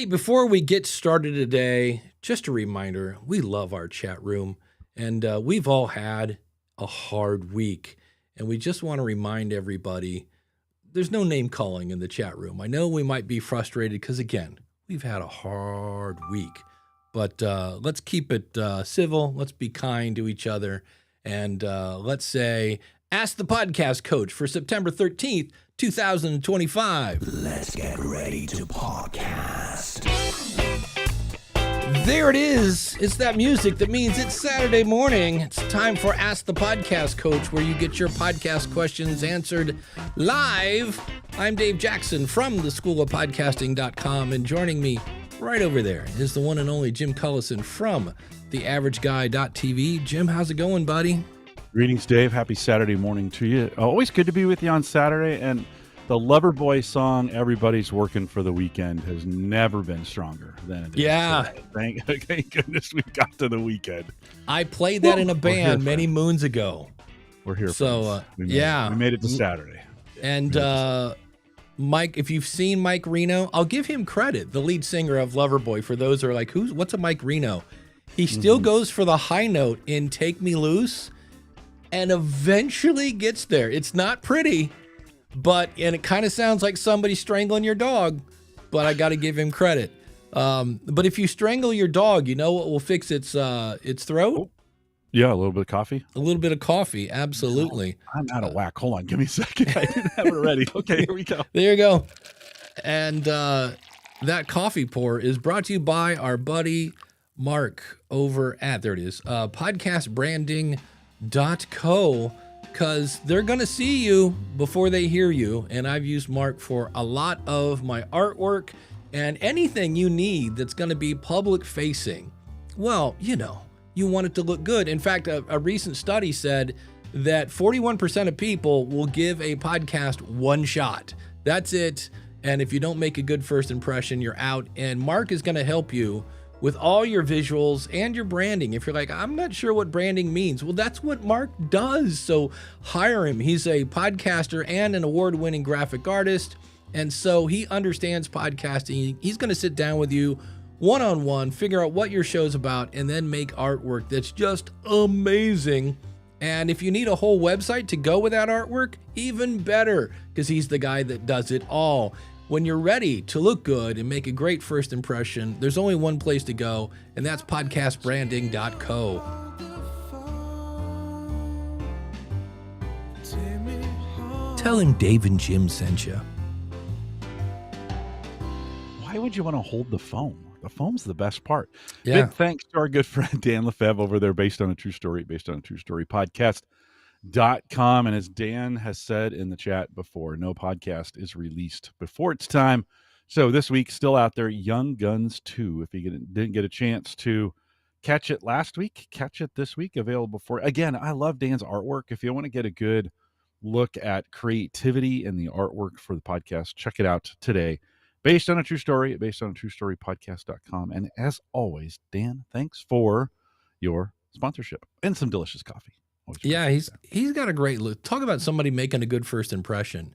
Hey, before we get started today, just a reminder, we love our chat room, and we've all had a hard week, and we just want to remind everybody, there's no name calling in the chat room. I know we might be frustrated because, again, we've had a hard week, but let's keep it civil. Let's be kind to each other, and let's say, ask the podcast coach for September 13th, 2025. Let's get ready to podcast. There it is. It's that music that means it's Saturday morning. It's time for Ask the Podcast Coach, where you get your podcast questions answered live. I'm Dave Jackson from the schoolofpodcasting.com, and joining me right over there is the one and only Jim Cullison from theaverageguy.tv. Jim, how's it going, buddy? Greetings, Dave. Happy Saturday morning to you. Always good to be with you on Saturday. And the Loverboy song, Everybody's Working for the Weekend, has never been stronger than it is. Yeah. So thank goodness we got to the weekend. I played that in a band many moons ago. We're here. So, we made it to Saturday. And Mike, if you've seen Mike Reno, I'll give him credit, the lead singer of Loverboy. For those who are like, what's a Mike Reno? He still goes for the high note in Take Me Loose, and eventually gets there. It's not pretty, and it kind of sounds like somebody strangling your dog, but I got to give him credit. But if you strangle your dog, you know what will fix its throat? Oh, yeah, a little bit of coffee. A little bit of coffee, absolutely. I'm out of whack. Hold on, give me a second. I didn't have it ready. Okay, here we go. There you go. And that coffee pour is brought to you by our buddy Mark over at, there it is, podcastbranding.co, because they're going to see you before they hear you. And I've used Mark for a lot of my artwork and anything you need that's going to be public facing. Well, you want it to look good. In fact, a recent study said that 41% of people will give a podcast one shot. That's it. And if you don't make a good first impression, you're out. And Mark is going to help you with all your visuals and your branding. If you're like, I'm not sure what branding means, well, that's what Mark does. So hire him. He's a podcaster and an award-winning graphic artist. And so he understands podcasting. He's going to sit down with you one-on-one, figure out what your show's about, and then make artwork that's just amazing. And if you need a whole website to go with that artwork, even better, because he's the guy that does it all. When you're ready to look good and make a great first impression, there's only one place to go, and that's podcastbranding.co. Tell him Dave and Jim sent you. Why would you want to hold the foam? The foam's the best part. Yeah. Big thanks to our good friend Dan Lefebvre over there, based on a true story podcast.com. And as Dan has said in the chat before, no podcast is released before it's time. So this week, still out there, Young Guns 2. If you didn't get a chance to catch it last week, catch it this week. Available for, again, I love Dan's artwork. If you want to get a good look at creativity in the artwork for the podcast, check it out today. Based on a true story, podcast.com. And as always, Dan, thanks for your sponsorship and some delicious coffee. Yeah, he's got a great look. Talk about somebody making a good first impression.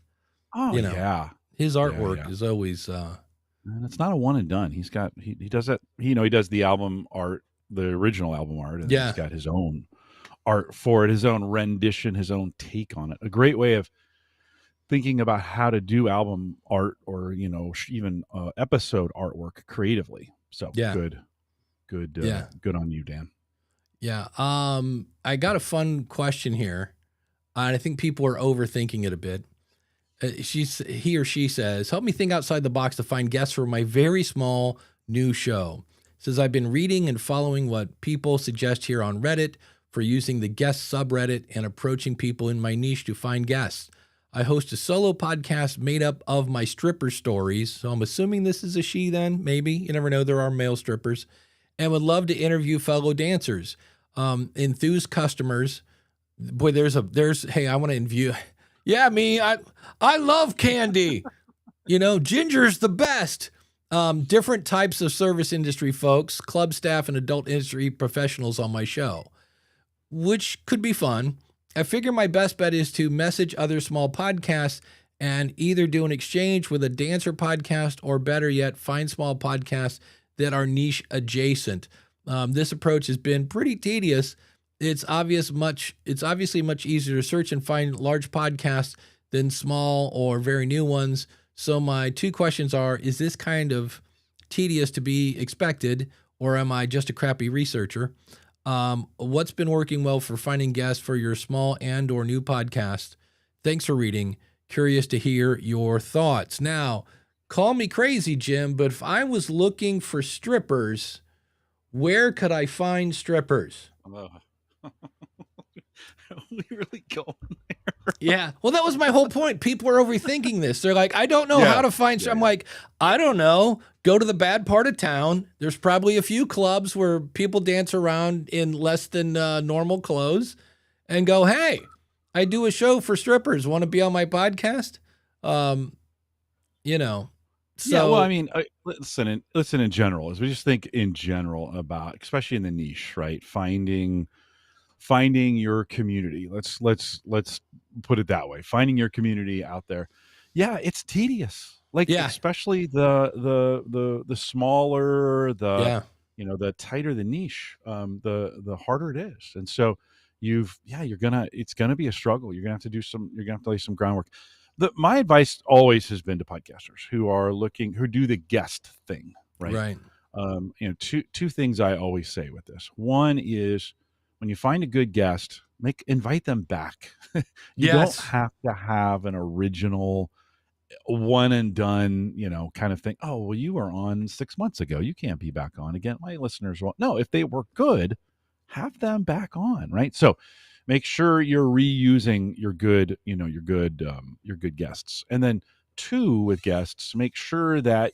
Oh, yeah. His artwork is always and it's not a one and done. He does that, he does the album art, the original album art, and he's got his own art for it, his own rendition, his own take on it. A great way of thinking about how to do album art or, even episode artwork creatively. So good on you, Dan. Yeah. I got a fun question here. And I think people are overthinking it a bit. He or she says, help me think outside the box to find guests for my very small new show. Says, I've been reading and following what people suggest here on Reddit for using the guest subreddit and approaching people in my niche to find guests. I host a solo podcast made up of my stripper stories. So I'm assuming this is a she then, maybe. You never know, there are male strippers. And would love to interview fellow dancers, enthused customers. Boy, hey, I want to interview. Yeah, me, I love candy. Ginger's the best. Different types of service industry folks, club staff, and adult industry professionals on my show, which could be fun. I figure my best bet is to message other small podcasts and either do an exchange with a dancer podcast or better yet, find small podcasts that are niche adjacent. This approach has been pretty tedious. It's obviously much easier to search and find large podcasts than small or very new ones. So my two questions are, is this kind of tedious to be expected, or am I just a crappy researcher? What's been working well for finding guests for your small and or new podcast? Thanks for reading. Curious to hear your thoughts. Now, call me crazy, Jim, but if I was looking for strippers, where could I find strippers? We really going there? Yeah. Well, that was my whole point. People are overthinking this. They're like, I don't know how to find. I'm like, I don't know. Go to the bad part of town. There's probably a few clubs where people dance around in less than normal clothes and go, hey, I do a show for strippers. Want to be on my podcast? You know. So, yeah, well, I mean, listen in general, as we just think in general about, especially in the niche, right? Finding your community. Let's put it that way. Finding your community out there. Yeah, it's tedious. Like, especially the smaller, the tighter the niche, the harder it is. And so it's gonna be a struggle. You're gonna have to lay some groundwork. My advice always has been to podcasters who do the guest thing, right? Right. Two things I always say with this. One is, when you find a good guest, invite them back. You don't have to have an original one and done, kind of thing. Oh, well, you were on 6 months ago. You can't be back on again. My listeners won't. No, if they were good, have them back on, right? So make sure you're reusing your good guests. And then two, with guests, make sure that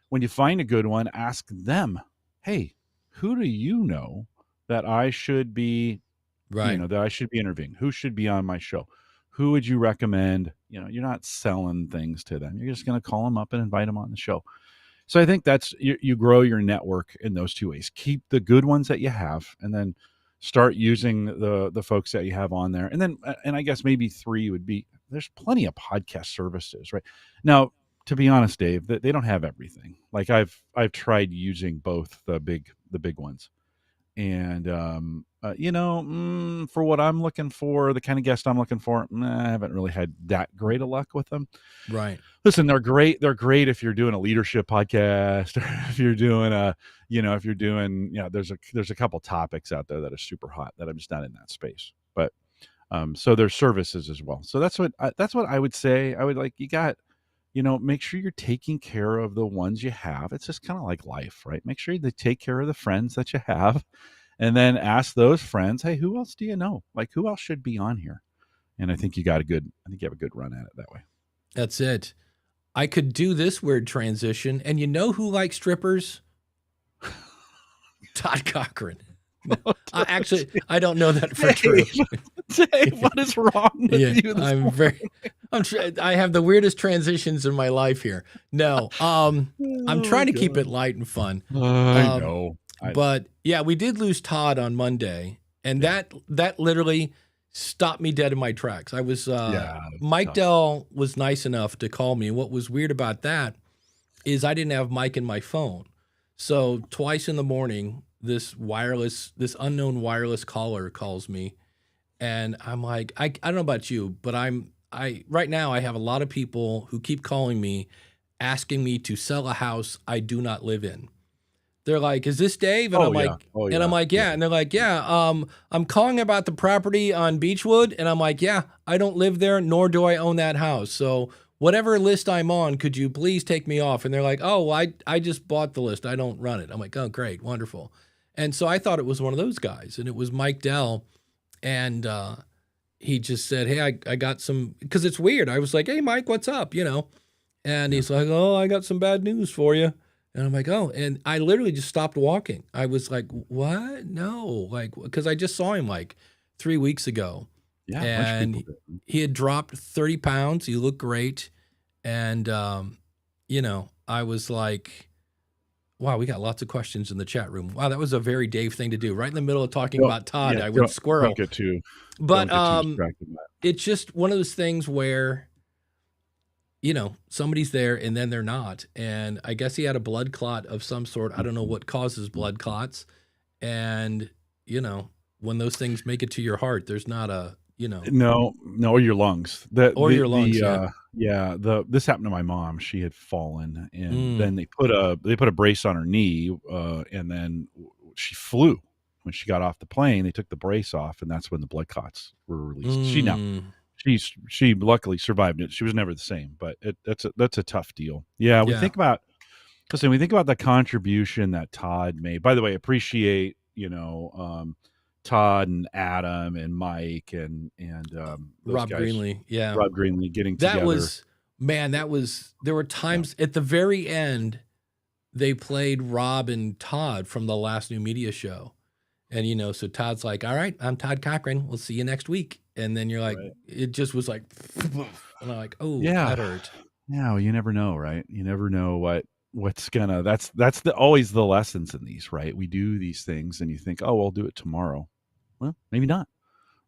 when you find a good one, ask them, hey, who do you know that I should be, that I should be interviewing? Who should be on my show? Who would you recommend? You're not selling things to them. You're just going to call them up and invite them on the show. So I think that's, you grow your network in those two ways. Keep the good ones that you have, and then start using the folks that you have on there. And then, and I guess maybe three would be, there's plenty of podcast services right now. To be honest, Dave, they don't have everything. Like I've tried using both the big ones. And, for what I'm looking for, the kind of guest I'm looking for, I haven't really had that great of luck with them. Right. Listen, they're great. They're great if you're doing a leadership podcast, or if you're doing there's a couple topics out there that are super hot that I'm just not in that space. But, so there's services as well. So that's what I would say. I would make sure you're taking care of the ones you have. It's just kind of like life, right? Make sure they take care of the friends that you have, and then ask those friends, hey, who else do you know? Like, who else should be on here? And I think you have a good run at it that way. That's it. I could do this weird transition. And you know who likes strippers? Todd Cochran. No, I don't know that for true. Dave, what is wrong with you? I have the weirdest transitions in my life here. No, I'm trying to keep it light and fun. I know. But yeah, we did lose Todd on Monday, and that literally stopped me dead in my tracks. I was Mike Dell was nice enough to call me. What was weird about that is I didn't have Mike in my phone. So twice in the morning, this unknown wireless caller calls me, and I'm like, I don't know about you, but right now I have a lot of people who keep calling me, asking me to sell a house I do not live in. They're like, is this Dave? And I'm like, yeah. And they're like, yeah, I'm calling about the property on Beechwood. And I'm like, yeah, I don't live there, nor do I own that house. So whatever list I'm on, could you please take me off? And they're like, oh, I just bought the list. I don't run it. I'm like, oh, great. Wonderful. And so I thought it was one of those guys, and it was Mike Dell. And he just said, hey, I got some, because it's weird. I was like, hey, Mike, what's up? And he's like, oh, I got some bad news for you. And I'm like, oh, and I literally just stopped walking. I was like, what? No, because I just saw him 3 weeks ago. Yeah. And he had dropped 30 pounds. He looked great. And, I was like, wow, we got lots of questions in the chat room. Wow, that was a very Dave thing to do. Right in the middle of talking about Todd, I went squirrel. Don't get too But it's just one of those things where somebody's there and then they're not. And I guess he had a blood clot of some sort. I don't know what causes blood clots. And, when those things make it to your heart, there's not a, No, or your lungs. or your lungs. This happened to my mom. She had fallen, and then Mm, they put a brace on her knee, and then she flew. When she got off the plane, they took the brace off, and that's when the blood clots were released. mm, She luckily survived it. She was never the same, but that's a tough deal. Yeah, yeah. we think about the contribution that Todd made. By the way, appreciate Todd and Adam and Mike and those Rob guys, Greenlee. Yeah. Rob Greenlee getting That together. there were times at the very end, they played Rob and Todd from the last New Media show. And, so Todd's like, all right, I'm Todd Cochran. We'll see you next week. And then you're like, Right. it just was like, and I'm like, oh, Yeah. that hurt. Yeah, well, you never know, right? You never know what's gonna. That's always the lessons in these, right? We do these things, and you think, oh, I'll do it tomorrow. Well, maybe not,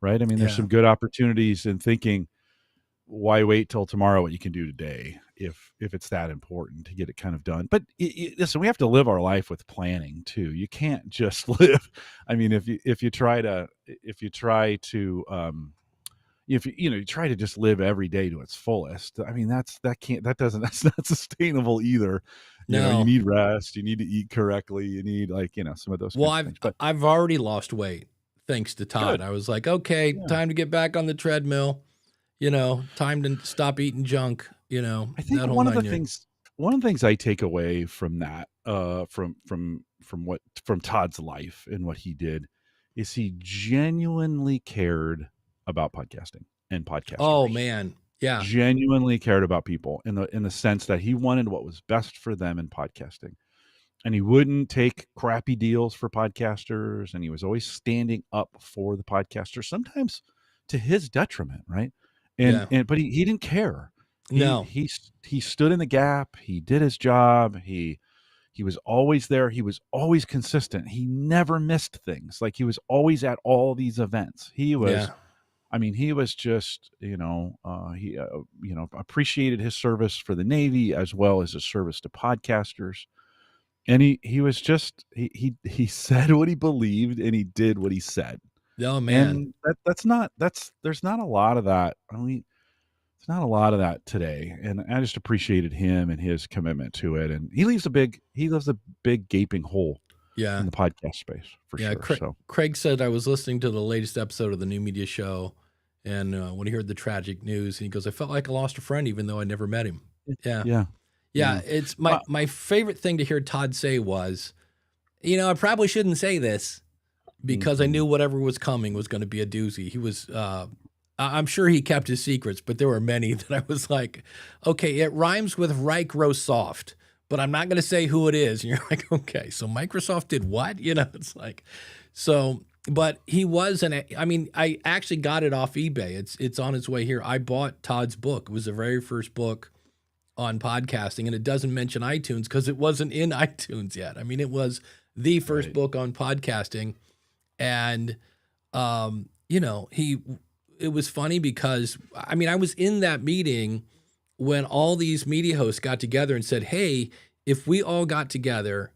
right? I mean, there's Yeah. some good opportunities in thinking, why wait till tomorrow what you can do today if it's that important to get it kind of done. But listen, we have to live our life with planning too. You can't just live. I mean, if you try to you try to just live every day to its fullest, I mean, that's not sustainable either. You No. need rest, you need to eat correctly, you need some of those Well, kinds of things. But I've already lost weight thanks to Todd. good. I was like, okay, Yeah. time to get back on the treadmill. Time to stop eating junk. I think that whole one of the 9 years. things I take away from that, from Todd's life and what he did, is he genuinely cared about podcasting and podcasters. Oh man, yeah, Genuinely cared about people in the sense that he wanted what was best for them in podcasting, and he wouldn't take crappy deals for podcasters, and he was always standing up for the podcasters, sometimes to his detriment, right? Yeah. But he didn't care. No. He stood in the gap. He did his job. He was always there. He was always consistent. He never missed things. Like, he was always at all these events. He was, Yeah. I mean, he was just, appreciated his service for the Navy as well as his service to podcasters. And he was just, he said what he believed, and he did what he said. Oh man. And there's not a lot of that. I mean, it's not a lot of that today. And I just appreciated him and his commitment to it. And he leaves a big gaping hole Yeah. in the podcast space for Yeah. sure. Craig said, I was listening to the latest episode of the New Media show, and when he heard the tragic news, he goes, I felt like I lost a friend even though I never met him. Yeah. Yeah. Yeah. It's my favorite thing to hear Todd say was, I probably shouldn't say this, because I knew whatever was coming was going to be a doozy. He was, I'm sure he kept his secrets, but there were many that I was like, okay, it rhymes with Microsoft, but I'm not going to say who it is. And you're like, okay, so Microsoft did what? It's like, so, but he was I actually got it off eBay. It's on its way here. I bought Todd's book. It was the very first book on podcasting, and it doesn't mention iTunes because it wasn't in iTunes yet. I mean, it was the first book on podcasting. And, it was funny because, I was in that meeting when all these media hosts got together and said, hey, if we all got together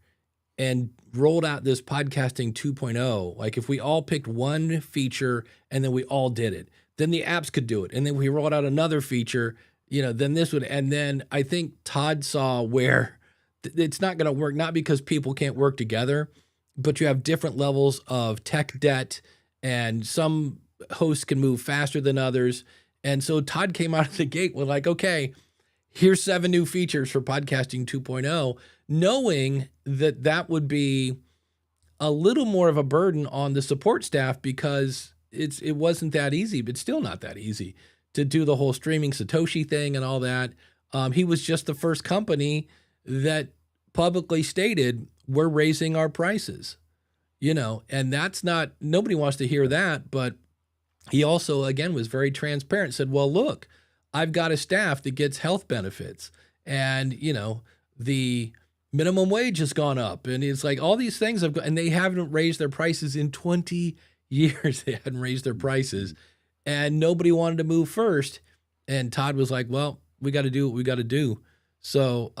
and rolled out this podcasting 2.0, like if we all picked one feature and then we all did it, then the apps could do it. And then we rolled out another feature, then this would, and then I think Todd saw where it's not going to work, not because people can't work together, but you have different levels of tech debt, and some hosts can move faster than others. And so Todd came out of the gate with like, okay, here's 7 new features for podcasting 2.0, knowing that would be a little more of a burden on the support staff because it wasn't that easy, but still not that easy to do the whole streaming Satoshi thing and all that. He was just the first company that publicly stated, we're raising our prices, and that's not, nobody wants to hear that. But he also, again, was very transparent, said, well, look, I've got a staff that gets health benefits, and, the minimum wage has gone up, and it's like all these things and they haven't raised their prices in 20 years. They hadn't raised their prices, and nobody wanted to move first. And Todd was like, well, we got to do what we got to do. So,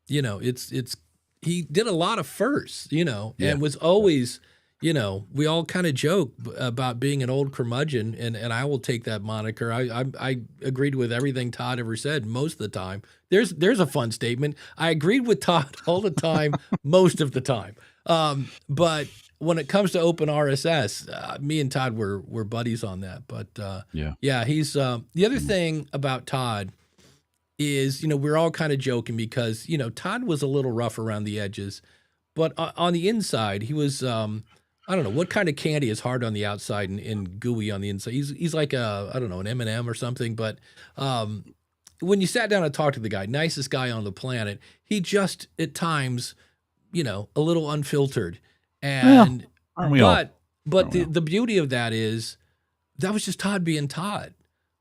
he did a lot of firsts, Yeah. and was always, we all kind of joke about being an old curmudgeon, and I will take that moniker. I agreed with everything Todd ever said most of the time. There's a fun statement. I agreed with Todd all the time, most of the time. But when it comes to open RSS, me and Todd were buddies on that. But yeah, he's the other thing about Todd is, we're all kind of joking because, Todd was a little rough around the edges, but on the inside, he was, I don't know, what kind of candy is hard on the outside and gooey on the inside? He's like I don't know, an M&M or something. But when you sat down and talked to the guy, nicest guy on the planet, he just at times, a little unfiltered. And aren't we all? But the beauty of that is that was just Todd being Todd.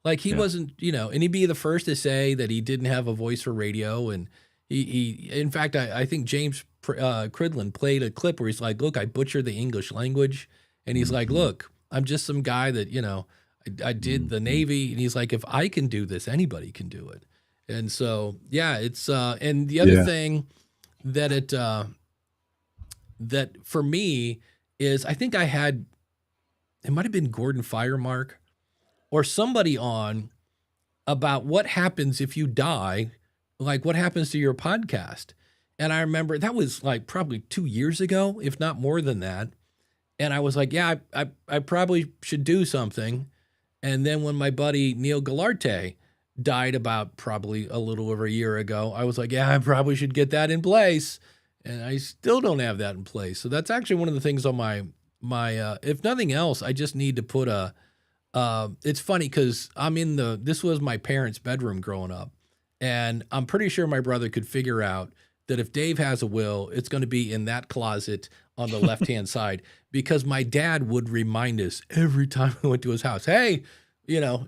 Like he wasn't, and he'd be the first to say that he didn't have a voice for radio. And he in fact, I think James Cridlin played a clip where he's like, look, I butchered the English language. And he's like, look, I'm just some guy that, I did the Navy. And he's like, if I can do this, anybody can do it. And so, yeah, it's, and the other thing that that for me is I think it might've been Gordon Firemark or somebody on about what happens if you die, like what happens to your podcast. And I remember that was like probably 2 years ago, if not more than that. And I was like, yeah, I probably should do something. And then when my buddy Neil Galarte died about probably a little over a year ago, I was like, yeah, I probably should get that in place. And I still don't have that in place. So that's actually one of the things on my if nothing else, I just need to put it's funny because this was my parents' bedroom growing up. And I'm pretty sure my brother could figure out that if Dave has a will, it's going to be in that closet on the left-hand side, because my dad would remind us every time we went to his house, hey,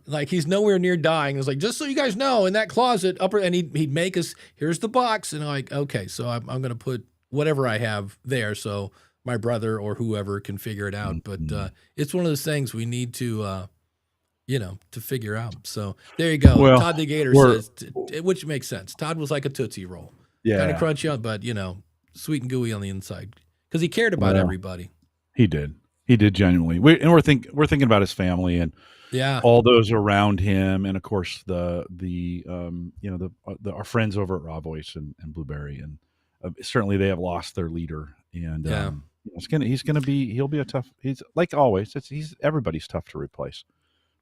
like he's nowhere near dying. It's like, just so you guys know, in that closet and he'd make us, here's the box. And I'm like, okay, so I'm going to put whatever I have there so my brother or whoever can figure it out. But it's one of those things we need to figure out. So there you go. Well, Todd the Gator says, which makes sense. Todd was like a Tootsie Roll. Yeah. Kind of crunchy, but, sweet and gooey on the inside because he cared about everybody. He did. He did genuinely. We're thinking about his family and all those around him. And of course our friends over at Raw Voice and Blubrry. And certainly they have lost their leader. And he'll be a tough, he's like always, everybody's tough to replace.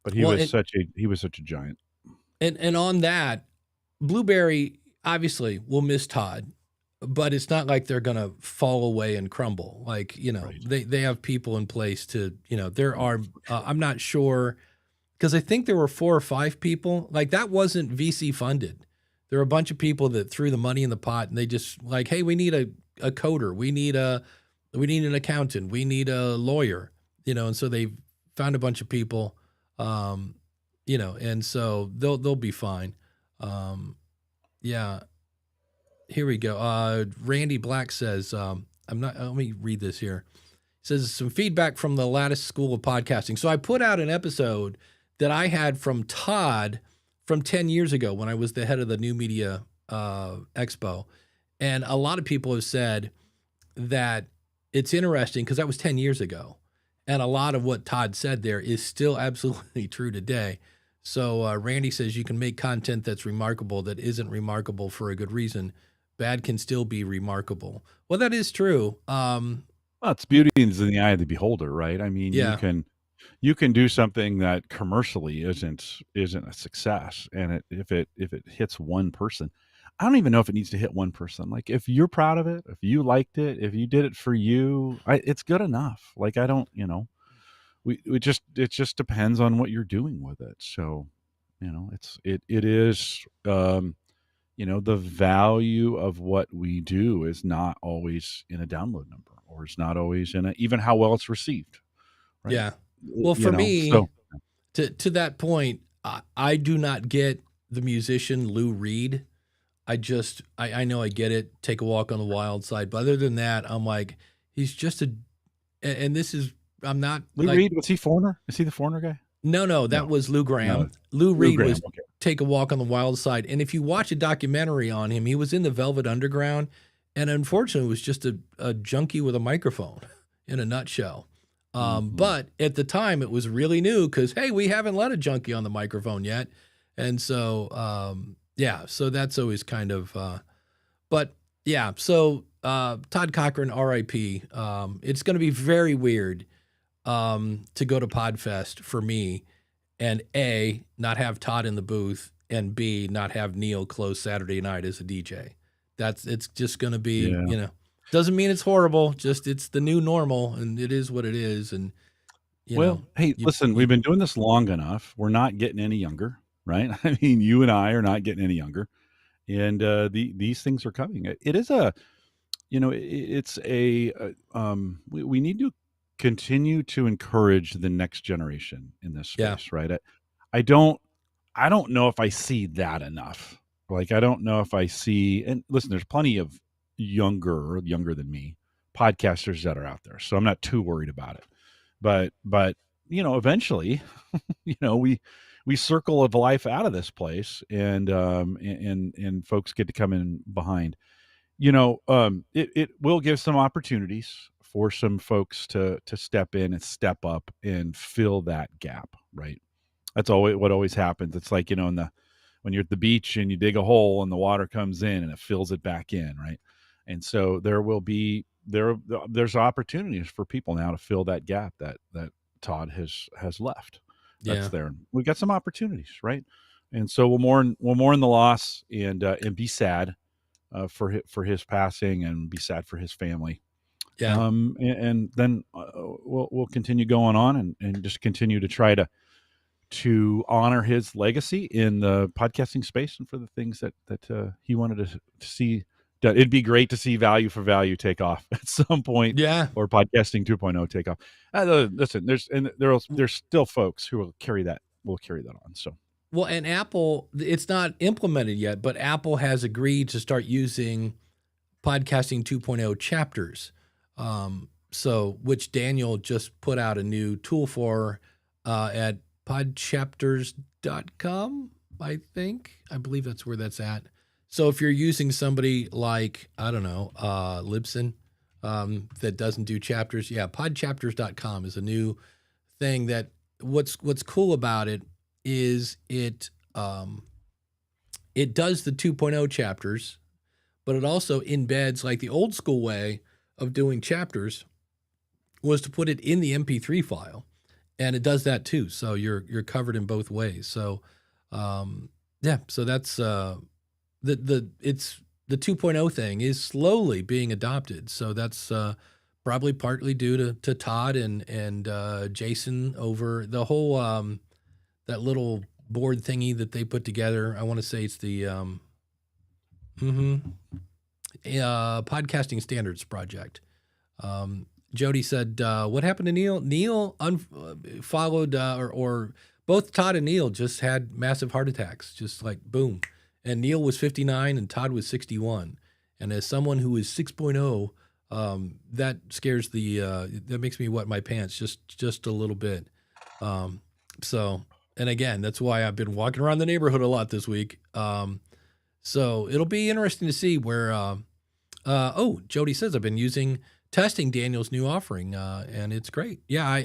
But he was such a giant. And on that, Blubrry obviously will miss Todd, but it's not like they're gonna fall away and crumble. Like right. they have people in place to there are. I'm not sure because I think there were 4 or 5 people. Like that wasn't VC funded. There were a bunch of people that threw the money in the pot and they just like, hey, we need a coder, we need an accountant, we need a lawyer, and so they found a bunch of people. And so they'll be fine. Yeah, here we go. Randy Black says, let me read this here. He says some feedback from the Lattice School of Podcasting. So I put out an episode that I had from Todd from 10 years ago when I was the head of the New Media Expo. And a lot of people have said that it's interesting because that was 10 years ago. And a lot of what Todd said there is still absolutely true today. So Randy says you can make content that's remarkable that isn't remarkable for a good reason. Bad can still be remarkable. Well, that is true. Well, it's beauty is in the eye of the beholder, right? I mean, you can do something that commercially isn't a success, and if it hits one person, I don't even know if it needs to hit one person. Like if you're proud of it, if you liked it, if you did it for you, it's good enough. Like I don't, it just depends on what you're doing with it. So, it is, the value of what we do is not always in a download number, or it's not always in even how well it's received. Right? Yeah. Well, for me, to that point, I do not get the musician Lou Reed. I know I get it. Take a walk on the wild side. But other than that, I'm like, he's just and this is, I'm not. Lou Reed, was he Foreigner? Is he the Foreigner guy? No, that was Lou Graham. No, Lou Reed Graham, was take a walk on the wild side. And if you watch a documentary on him, he was in the Velvet Underground, and unfortunately was just a junkie with a microphone in a nutshell. But at the time, it was really new because, hey, we haven't let a junkie on the microphone yet. And so, so that's always kind of, Todd Cochran, RIP. It's going to be very weird to go to Podfest for me and A, not have Todd in the booth, and B, not have Neil close Saturday night as a DJ. It's just going to be, doesn't mean it's horrible, just it's the new normal, and it is what it is. And, hey, listen, we've been doing this long enough. We're not getting any younger, right? I mean, you and I are not getting any younger, and these things are coming. It is we need to continue to encourage the next generation in this space, right? I don't know if I see that enough. Like, I don't know if I see, and listen, there's plenty of younger than me podcasters that are out there, so I'm not too worried about it. But eventually, we circle of life out of this place, and folks get to come in behind. It will give some opportunities for some folks to step in and step up and fill that gap, right? That's what always happens. It's like, when you're at the beach and you dig a hole and the water comes in and it fills it back in, right? And so there's opportunities for people now to fill that gap that Todd has left. That's there. We've got some opportunities, right? And so we'll mourn the loss and be sad for his passing, and be sad for his family. And then we'll continue going on and just continue to try to honor his legacy in the podcasting space, and for the things that he wanted to see. It'd be great to see Value for Value take off at some point, or Podcasting 2.0 take off. Listen, there's still folks who will carry that on. So. Well, and Apple, it's not implemented yet, but Apple has agreed to start using Podcasting 2.0 chapters. Which Daniel just put out a new tool for at podchapters.com, I believe that's where that's at. So if you're using somebody like, I don't know, Libsyn, that doesn't do chapters, podchapters.com is a new thing that what's cool about it is it does the 2.0 chapters, but it also embeds, like the old school way of doing chapters was to put it in the MP3 file, and it does that too. So you're covered in both ways. So so that's the 2.0 thing is slowly being adopted. So that's probably partly due to Todd and Jason over the whole that little board thingy that they put together. I want to say it's the Podcasting Standards Project. Jody said, what happened to Neil? Neil followed, or both Todd and Neil just had massive heart attacks, just like boom. And Neil was 59 and Todd was 61. And as someone who is 6.0, that scares that makes me wet my pants just a little bit. And again, that's why I've been walking around the neighborhood a lot this week. So it'll be interesting to see where, Jody says I've been testing Daniel's new offering, and it's great. Yeah,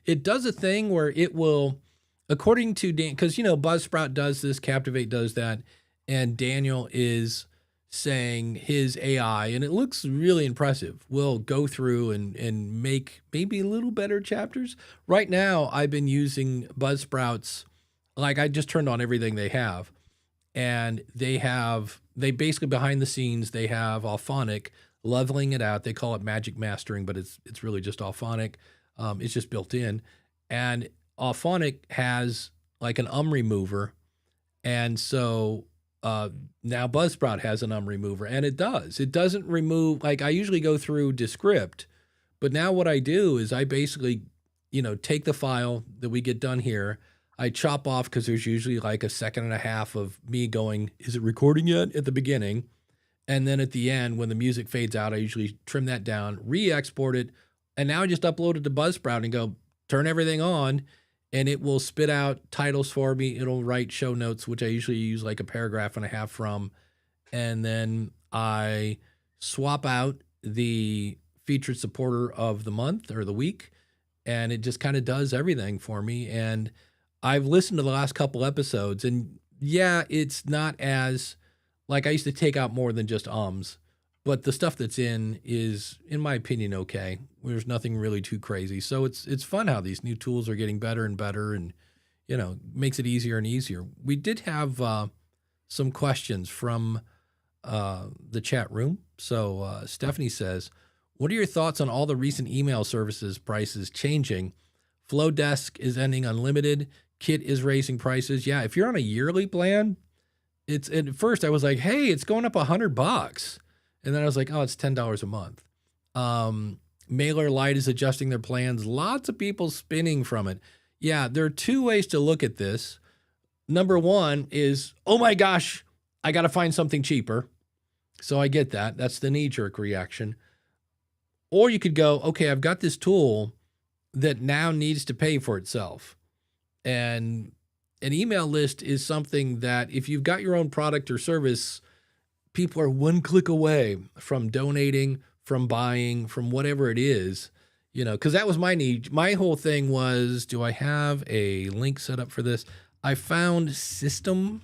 it does a thing where it will, according to Dan, because, Buzzsprout does this, Captivate does that, and Daniel is saying his AI, and it looks really impressive, will go through and make maybe a little better chapters. Right now, I've been using Buzzsprout's, like I just turned on everything they have, and they basically behind the scenes, they have Auphonic leveling it out. They call it magic mastering, but it's really just Auphonic. It's just built in. And Auphonic has like an remover. And so now Buzzsprout has an remover, and it doesn't remove, like I usually go through Descript, but now what I do is I basically, take the file that we get done here. I chop off, because there's usually like a second and a half of me going, is it recording yet, at the beginning? And then at the end, when the music fades out, I usually trim that down, re-export it, and now I just upload it to Buzzsprout and go, turn everything on, and it will spit out titles for me. It'll write show notes, which I usually use like a paragraph and a half from. And then I swap out the featured supporter of the month or the week, and it just kind of does everything for me. And I've listened to the last couple episodes, and yeah, it's not as, like, I used to take out more than just ums, but the stuff that's in is, in my opinion, okay. There's nothing really too crazy. So it's fun how these new tools are getting better and better, and, you know, makes it easier and easier. We did have some questions from the chat room. So Stephanie says, what are your thoughts on all the recent email services prices changing? Flowdesk is ending unlimited. Kit is raising prices. Yeah, if you're on a yearly plan, it's, at first I was like, hey, it's going up $100. And then I was like, oh, it's $10 a month. MailerLite is adjusting their plans. Lots of people spinning from it. Yeah, there are two ways to look at this. Number one is, oh my gosh, I got to find something cheaper. So I get that. That's the knee-jerk reaction. Or you could go, okay, I've got this tool that now needs to pay for itself. And an email list is something that if you've got your own product or service, people are one click away from donating, from buying, from whatever it is, you know, because that was my need. My whole thing was, do I have a link set up for this? I found System,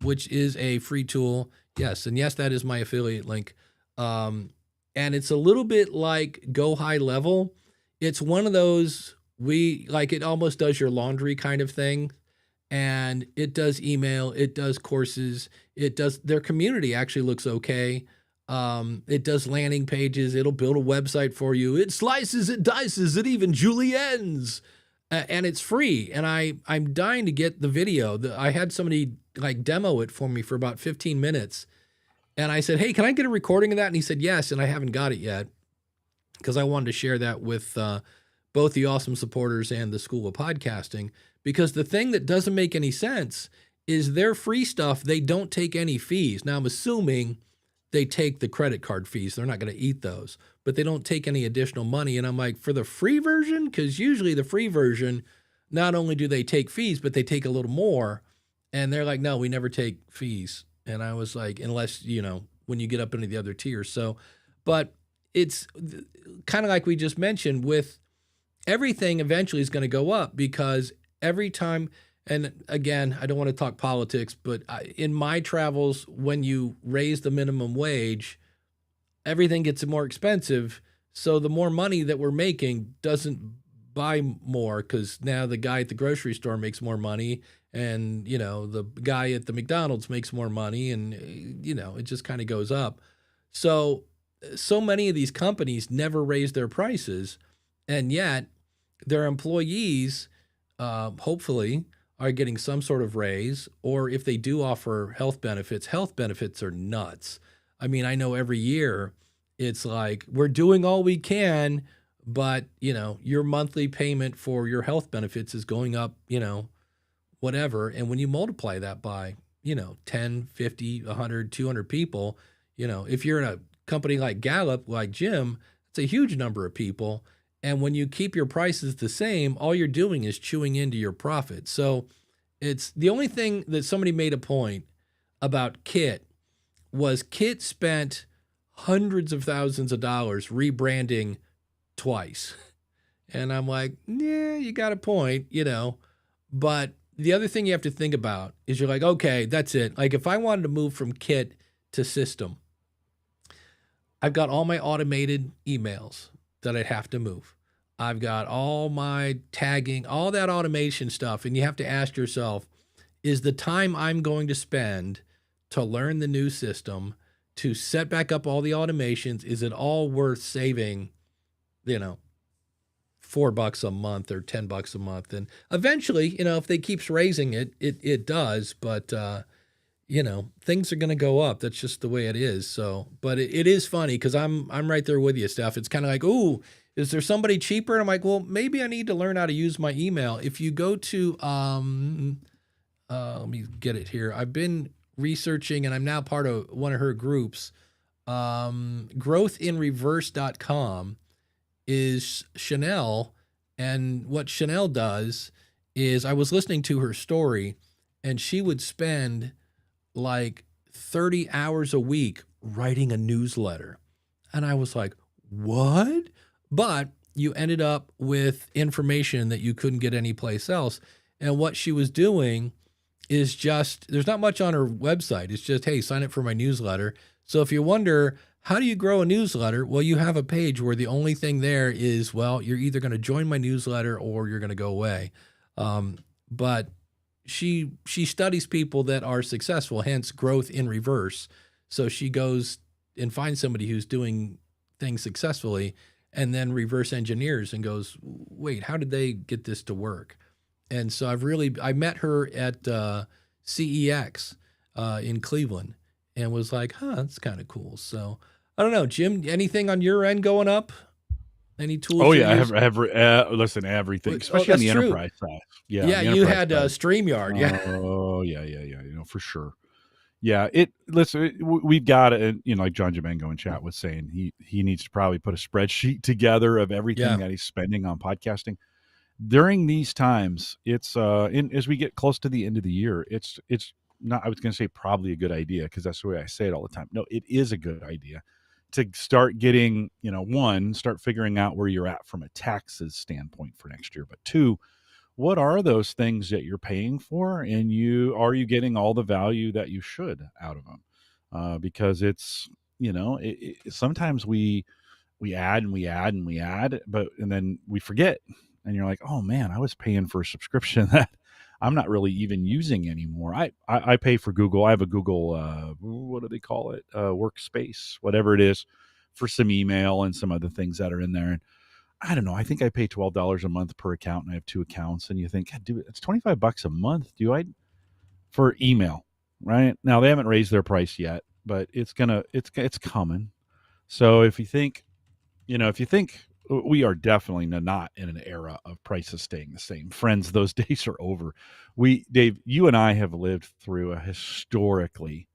which is a free tool. Yes. And yes, that is my affiliate link. And it's a little bit like Go High Level. It's one of those, it almost does your laundry kind of thing. And it does email, it does courses, their community actually looks okay. It does landing pages, it'll build a website for you. It slices, it dices, it even juliennes. And it's free. And I'm dying to get the video. I had somebody like demo it for me for about 15 minutes. And I said, hey, can I get a recording of that? And he said, yes. And I haven't got it yet because I wanted to share that with both the awesome supporters and the School of Podcasting. Because the thing that doesn't make any sense is their free stuff, they don't take any fees. Now, I'm assuming they take the credit card fees. They're not going to eat those, but they don't take any additional money. And I'm like, for the free version? Because usually the free version, not only do they take fees, but they take a little more. And they're like, no, we never take fees. And I was like, unless, you know, when you get up into the other tiers. So, but it's kind of like we just mentioned with everything eventually is going to go up because every time, and again, I don't want to talk politics, but in my travels, when you raise the minimum wage, everything gets more expensive. So the more money that we're making doesn't buy more because now the guy at the grocery store makes more money and, you know, the guy at the McDonald's makes more money and, you know, it just kind of goes up. So many of these companies never raise their prices, and yet their employees, hopefully, are getting some sort of raise, or if they do offer health benefits are nuts. I mean, I know every year it's like, we're doing all we can, but, you know, your monthly payment for your health benefits is going up, you know, whatever. And when you multiply that by, you know, 10, 50, 100, 200 people, you know, if you're in a company like Gallup, like Jim, it's a huge number of people. And when you keep your prices the same, all you're doing is chewing into your profit. So it's the only thing that somebody made a point about Kit was Kit spent hundreds of thousands of dollars rebranding twice. And I'm like, yeah, you got a point, you know. But the other thing you have to think about is you're like, okay, that's it. Like if I wanted to move from Kit to System, I've got all my automated emails that I'd have to move. I've got all my tagging, all that automation stuff. And you have to ask yourself, is the time I'm going to spend to learn the new system, to set back up all the automations, is it all worth saving, you know, $4 a month or $10 a month? And eventually, you know, if they keeps raising it, it does. But, you know, things are going to go up. That's just the way it is. So, but it is funny because I'm right there with you, Steph. It's kind of like, ooh, is there somebody cheaper? And I'm like, well, maybe I need to learn how to use my email. If you go to, let me get it here. I've been researching and I'm now part of one of her groups. Growthinreverse.com is Chanel, And what Chanel does is, I was listening to her story, and she would spend like 30 hours a week writing a newsletter. And I was like, what? But you ended up with information that you couldn't get anyplace else. And what she was doing is just, there's not much on her website. It's just, hey, sign up for my newsletter. So if you wonder, how do you grow a newsletter? Well, you have a page where the only thing there is, well, you're either going to join my newsletter or you're going to go away. But she studies people that are successful, hence growth in reverse. So she goes and finds somebody who's doing things successfully and then reverse engineers and goes, wait, how did they get this to work? And so I met her at CEX in Cleveland and was like, that's kind of cool. So I don't know, Jim, anything on your end going up? Any tools? Oh yeah, I have listen, everything, especially on the enterprise side. Yeah, you had StreamYard. Yeah. Oh yeah. For sure. Yeah, we've got it. Like John Jabengo in chat was saying, he needs to probably put a spreadsheet together of everything that he's spending on podcasting. During these times, it's as we get close to the end of the year, it's not, I was going to say probably a good idea, because that's the way I say it all the time. No, it is a good idea to start getting, start figuring out where you're at from a taxes standpoint for next year. But two, what are those things that you're paying for, and are you getting all the value that you should out of them? Because it's, sometimes we add and we add and we add, and then we forget, and you're like, oh man, I was paying for a subscription that I'm not really even using anymore. I pay for Google. I have a Google, what do they call it? Workspace, whatever it is, for some email and some other things that are in there. And I don't know, I think I pay $12 a month per account, and I have 2 accounts. And you think, God, dude, it's $25 a month. For email, right? Now they haven't raised their price yet, but it's coming. So if you think we are definitely not in an era of prices staying the same. Friends, those days are over. Dave, you and I have lived through a historically,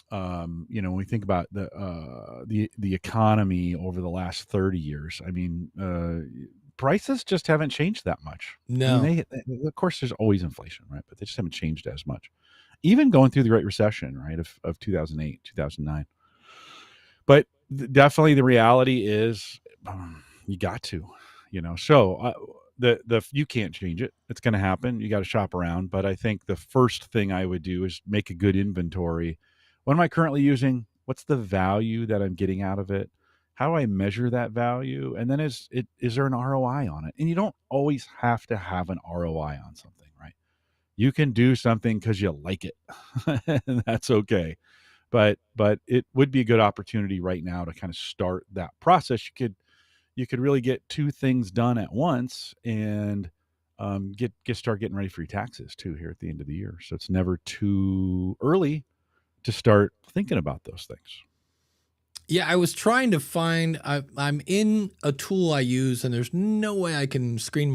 when we think about the economy over the last 30 years, I mean, prices just haven't changed that much. No. I mean, of course, there's always inflation, right? But they just haven't changed as much. Even going through the Great Recession, right, of 2008, 2009. But definitely the reality is, you got to, so you can't change it. It's going to happen. You got to shop around. But I think the first thing I would do is make a good inventory. What am I currently using? What's the value that I'm getting out of it? How do I measure that value? And then is there an ROI on it? And you don't always have to have an ROI on something, right? You can do something because you like it, and that's okay. But it would be a good opportunity right now to kind of start that process. You could really get 2 things done at once, and start getting ready for your taxes too here at the end of the year. So it's never too early to start thinking about those things. Yeah, I was trying to find, I'm in a tool I use, and there's no way I can screen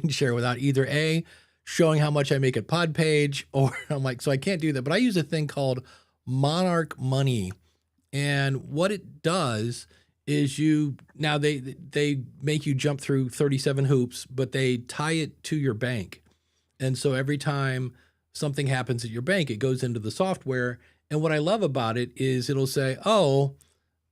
share without either A, showing how much I make at Podpage, or I'm like, so I can't do that. But I use a thing called Monarch Money. And what it does is they make you jump through 37 hoops, but they tie it to your bank. And so every time something happens at your bank, it goes into the software. And what I love about it is it'll say, oh,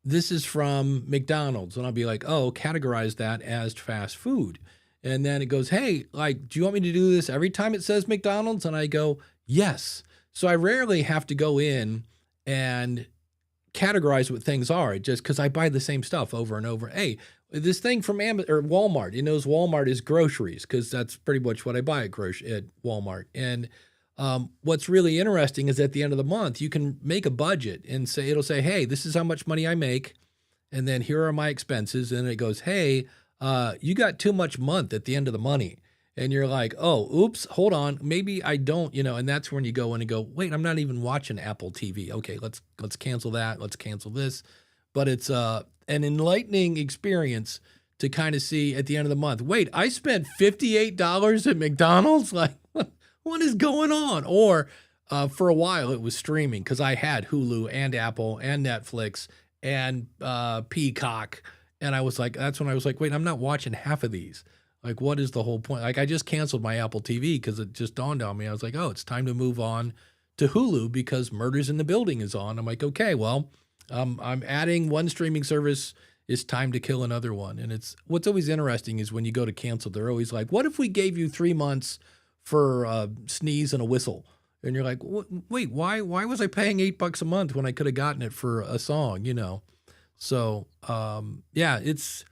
this is from McDonald's. And I'll be like, oh, categorize that as fast food. And then it goes, hey, like, do you want me to do this every time it says McDonald's? And I go, yes. So I rarely have to go in and categorize what things are. It just, because I buy the same stuff over and over. Hey, this thing from Walmart, it knows Walmart is groceries, because that's pretty much what I buy at Walmart. And what's really interesting is at the end of the month, you can make a budget and it'll say, hey, this is how much money I make, and then here are my expenses. And it goes, hey, you got too much month at the end of the money. And you're like, oh, oops, hold on. Maybe I don't, and that's when you go in and go, wait, I'm not even watching Apple TV. Okay, let's cancel that. Let's cancel this. But it's an enlightening experience to kind of see at the end of the month, wait, I spent $58 at McDonald's? Like, what is going on? Or for a while it was streaming, because I had Hulu and Apple and Netflix and Peacock. And I was like, that's when I was like, wait, I'm not watching half of these. Like, what is the whole point? Like, I just canceled my Apple TV because it just dawned on me. I was like, oh, it's time to move on to Hulu because Murders in the Building is on. I'm like, okay, well, I'm adding one streaming service. It's time to kill another one. And it's what's always interesting is when you go to cancel, they're always like, what if we gave you 3 months for a sneeze and a whistle? And you're like, wait, why was I paying $8 a month when I could have gotten it for a song, you know? So, yeah, it's,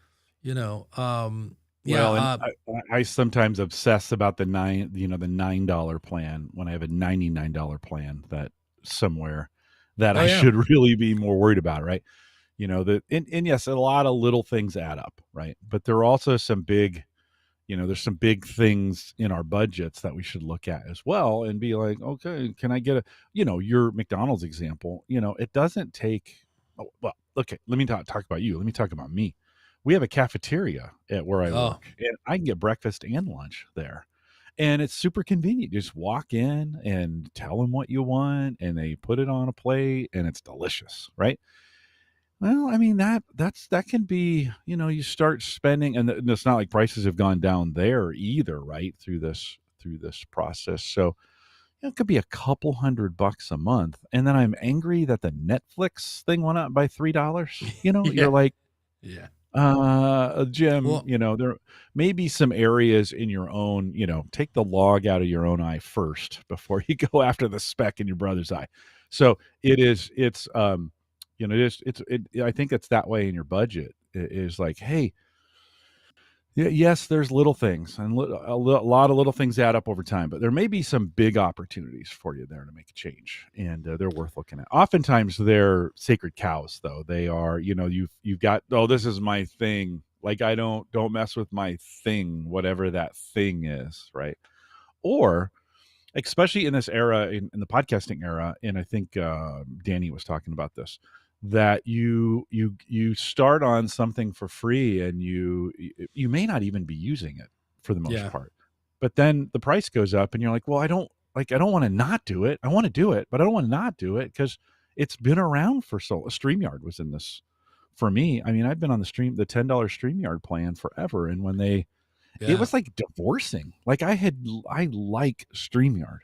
you know, yeah. Well, and I sometimes obsess about the $9 plan when I have a $99 plan that somewhere that Oh I yeah. should really be more worried about, right? And yes, a lot of little things add up, right? But there are also some big, there's some big things in our budgets that we should look at as well and be like, okay, can I get your McDonald's example, it doesn't take, oh, well, okay, let me talk about you. Let me talk about me. We have a cafeteria at where I Oh, work, and I can get breakfast and lunch there. And it's super convenient. You just walk in and tell them what you want, and they put it on a plate, and it's delicious, right? Well, I mean that can be, you start spending, and it's not like prices have gone down there either, right? Through this process, so it could be a couple $100 a month, and then I'm angry that the Netflix thing went up by $3. yeah, You're like, yeah. Jim, Well, there may be some areas in your own, take the log out of your own eye first before you go after the speck in your brother's eye. So I think it's that way in your budget. It is like, hey, yes, there's little things, and a lot of little things add up over time, but there may be some big opportunities for you there to make a change, and they're worth looking at. Oftentimes, they're sacred cows, though. They are, you've got, oh, this is my thing. Like, I don't mess with my thing, whatever that thing is, right? Or especially in this era, in the podcasting era, and I think Danny was talking about this, that you start on something for free, and you may not even be using it for the most yeah, part, but then the price goes up, and you're like, well, I don't want to not do it. I want to do it, but I don't want to not do it because it's been around for so. StreamYard was in this for me. I mean, I've been on the $10 StreamYard plan forever, and when it yeah. was like divorcing. Like I like StreamYard,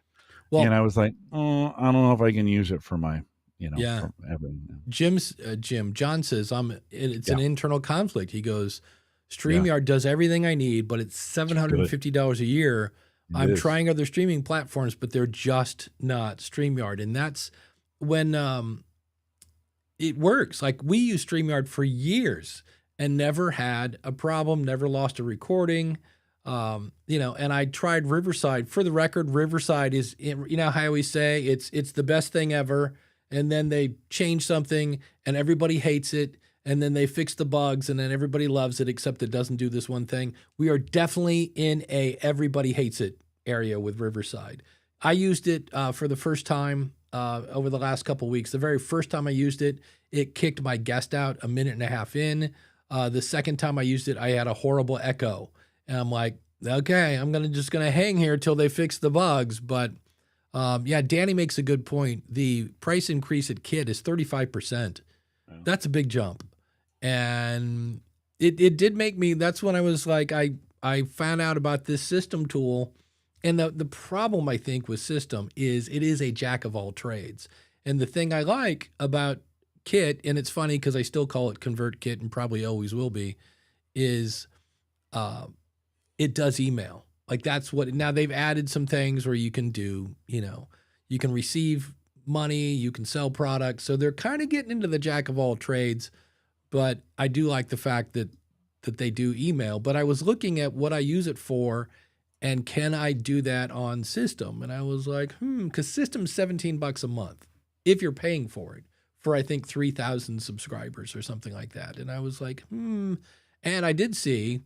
and Well, I was like, oh, I don't know if I can use it for my, yeah. for everything. Jim John says it's Yeah, an internal conflict. He goes, yeah, StreamYard does everything I need, but it's it's good. $750 a year. It I'm is. trying other streaming platforms, but they're just not StreamYard. And that's when it works. Like we used StreamYard for years and never had a problem, never lost a recording. And I tried Riverside. For the record, Riverside is, how I always say it's the best thing ever. And then they change something and everybody hates it. And then they fix the bugs and then everybody loves it, except it doesn't do this one thing. We are definitely in a everybody hates it area with Riverside. I used it for the first time over the last couple of weeks. The very first time I used it, it kicked my guest out a minute and a half in. The second time I used it, I had a horrible echo. And I'm like, okay, I'm just gonna hang here till they fix the bugs. But yeah, Danny makes a good point. The price increase at Kit is 35%. Yeah. That's a big jump. And it did make me, that's when I was like, I found out about this system tool. And the problem I think with system is it is a jack of all trades. And the thing I like about Kit, and it's funny because I still call it Convert Kit and probably always will be, is it does email. Like that's what, now they've added some things where you can do, you can receive money, you can sell products. So they're kind of getting into the jack of all trades, but I do like the fact that they do email. But I was looking at what I use it for and can I do that on system? And I was like, because system's $17 a month if you're paying for it for I think 3,000 subscribers or something like that. And I was like, And I did see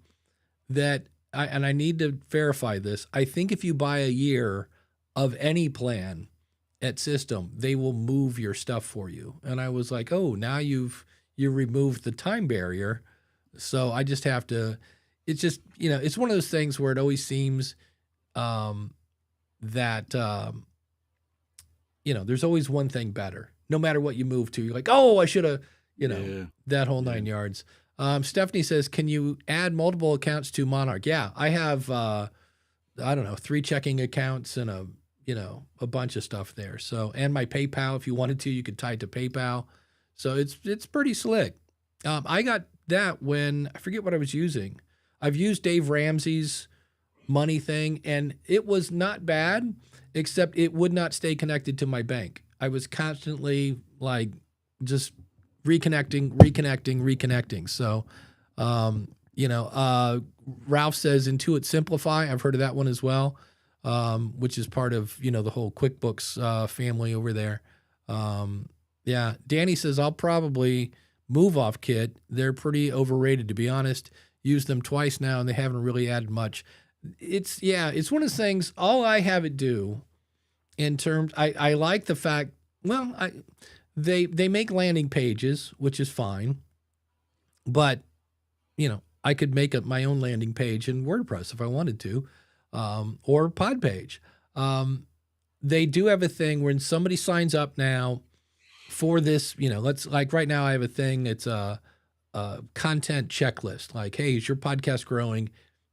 that I need to verify this. I think if you buy a year of any plan at System, they will move your stuff for you. And I was like, oh, now you removed the time barrier. So I just have to, it's just, it's one of those things where it always seems that, there's always one thing better. No matter what you move to, you're like, oh, I should have, Yeah. that whole Yeah. 9 yards. Stephanie says, can you add multiple accounts to Monarch? Yeah, I have, I don't know, 3 checking accounts and a bunch of stuff there. So, and my PayPal, if you wanted to, you could tie it to PayPal. So it's pretty slick. I got that when, I forget what I was using. I've used Dave Ramsey's money thing, and it was not bad, except it would not stay connected to my bank. I was constantly like just reconnecting. So, Ralph says Intuit Simplify. I've heard of that one as well, which is part of, the whole QuickBooks family over there. Yeah. Danny says, I'll probably move off Kit. They're pretty overrated, to be honest. Used them twice now, and they haven't really added much. It's one of those things. All I have it do in terms, I like the fact, they make landing pages, which is fine, but I could make up my own landing page in WordPress if I wanted to, or Podpage. They do have a thing when somebody signs up now for this, let's, like right now I have a thing. It's a content checklist. Like, hey, is your podcast growing?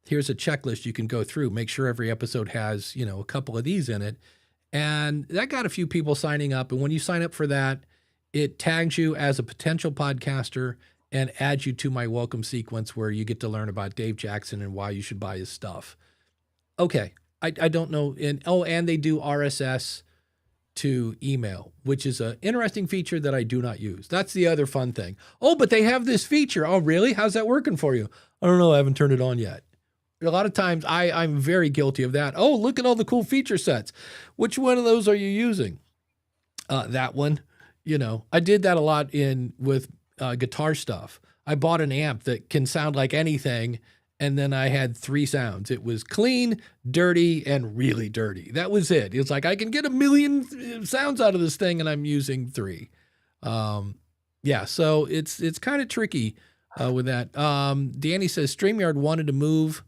Here's a checklist you can go through. Make sure every episode has, a couple of these in it. And that got a few people signing up. And when you sign up for that, it tags you as a potential podcaster and adds you to my welcome sequence where you get to learn about Dave Jackson and why you should buy his stuff. Okay. I don't know. And they do RSS to email, which is an interesting feature that I do not use. That's the other fun thing. Oh, but they have this feature. Oh, really? How's that working for you? I don't know. I haven't turned it on yet. A lot of times I'm very guilty of that. Oh, look at all the cool feature sets. Which one of those are you using? That one. I did that a lot with guitar stuff. I bought an amp that can sound like anything, and then I had 3 sounds. It was clean, dirty, and really dirty. That was it. It's like I can get 1 million sounds out of this thing, and I'm using 3. So it's kind of tricky with that. Danny says StreamYard wanted to move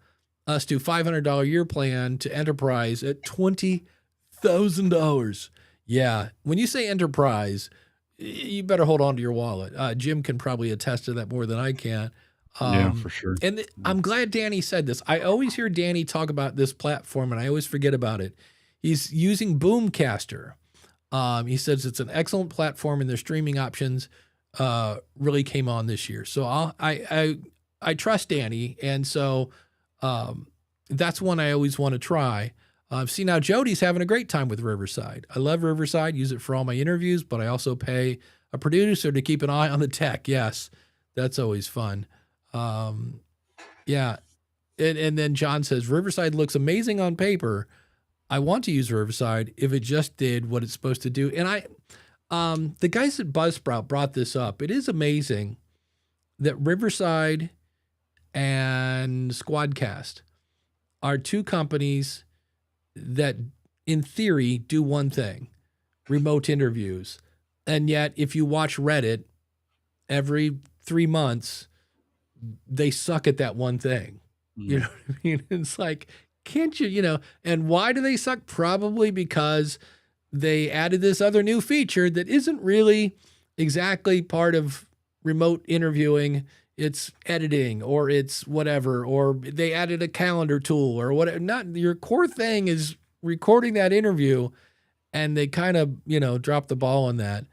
us to $500 year plan to enterprise at $20,000. Yeah, when you say enterprise, you better hold on to your wallet. Jim can probably attest to that more than I can. Yeah, for sure. And I'm glad Danny said this. I always hear Danny talk about this platform, and I always forget about it. He's using Boomcaster. He says it's an excellent platform, and their streaming options really came on this year. So I trust Danny, and so that's one I always want to try. See, now Jody's having a great time with Riverside. I love Riverside, use it for all my interviews, but I also pay a producer to keep an eye on the tech. Yes, that's always fun. Yeah. And then John says, Riverside looks amazing on paper. I want to use Riverside if it just did what it's supposed to do. And the guys at Buzzsprout brought this up. It is amazing that Riverside and Squadcast are 2 companies that in theory do one thing, remote interviews. And yet if you watch Reddit every 3 months, they suck at that one thing. You know what I mean? It's like, can't you, and why do they suck? Probably because they added this other new feature that isn't really exactly part of remote interviewing. It's editing or it's whatever, or they added a calendar tool or whatever. Not your core thing is recording that interview, and they kind of, drop the ball on that.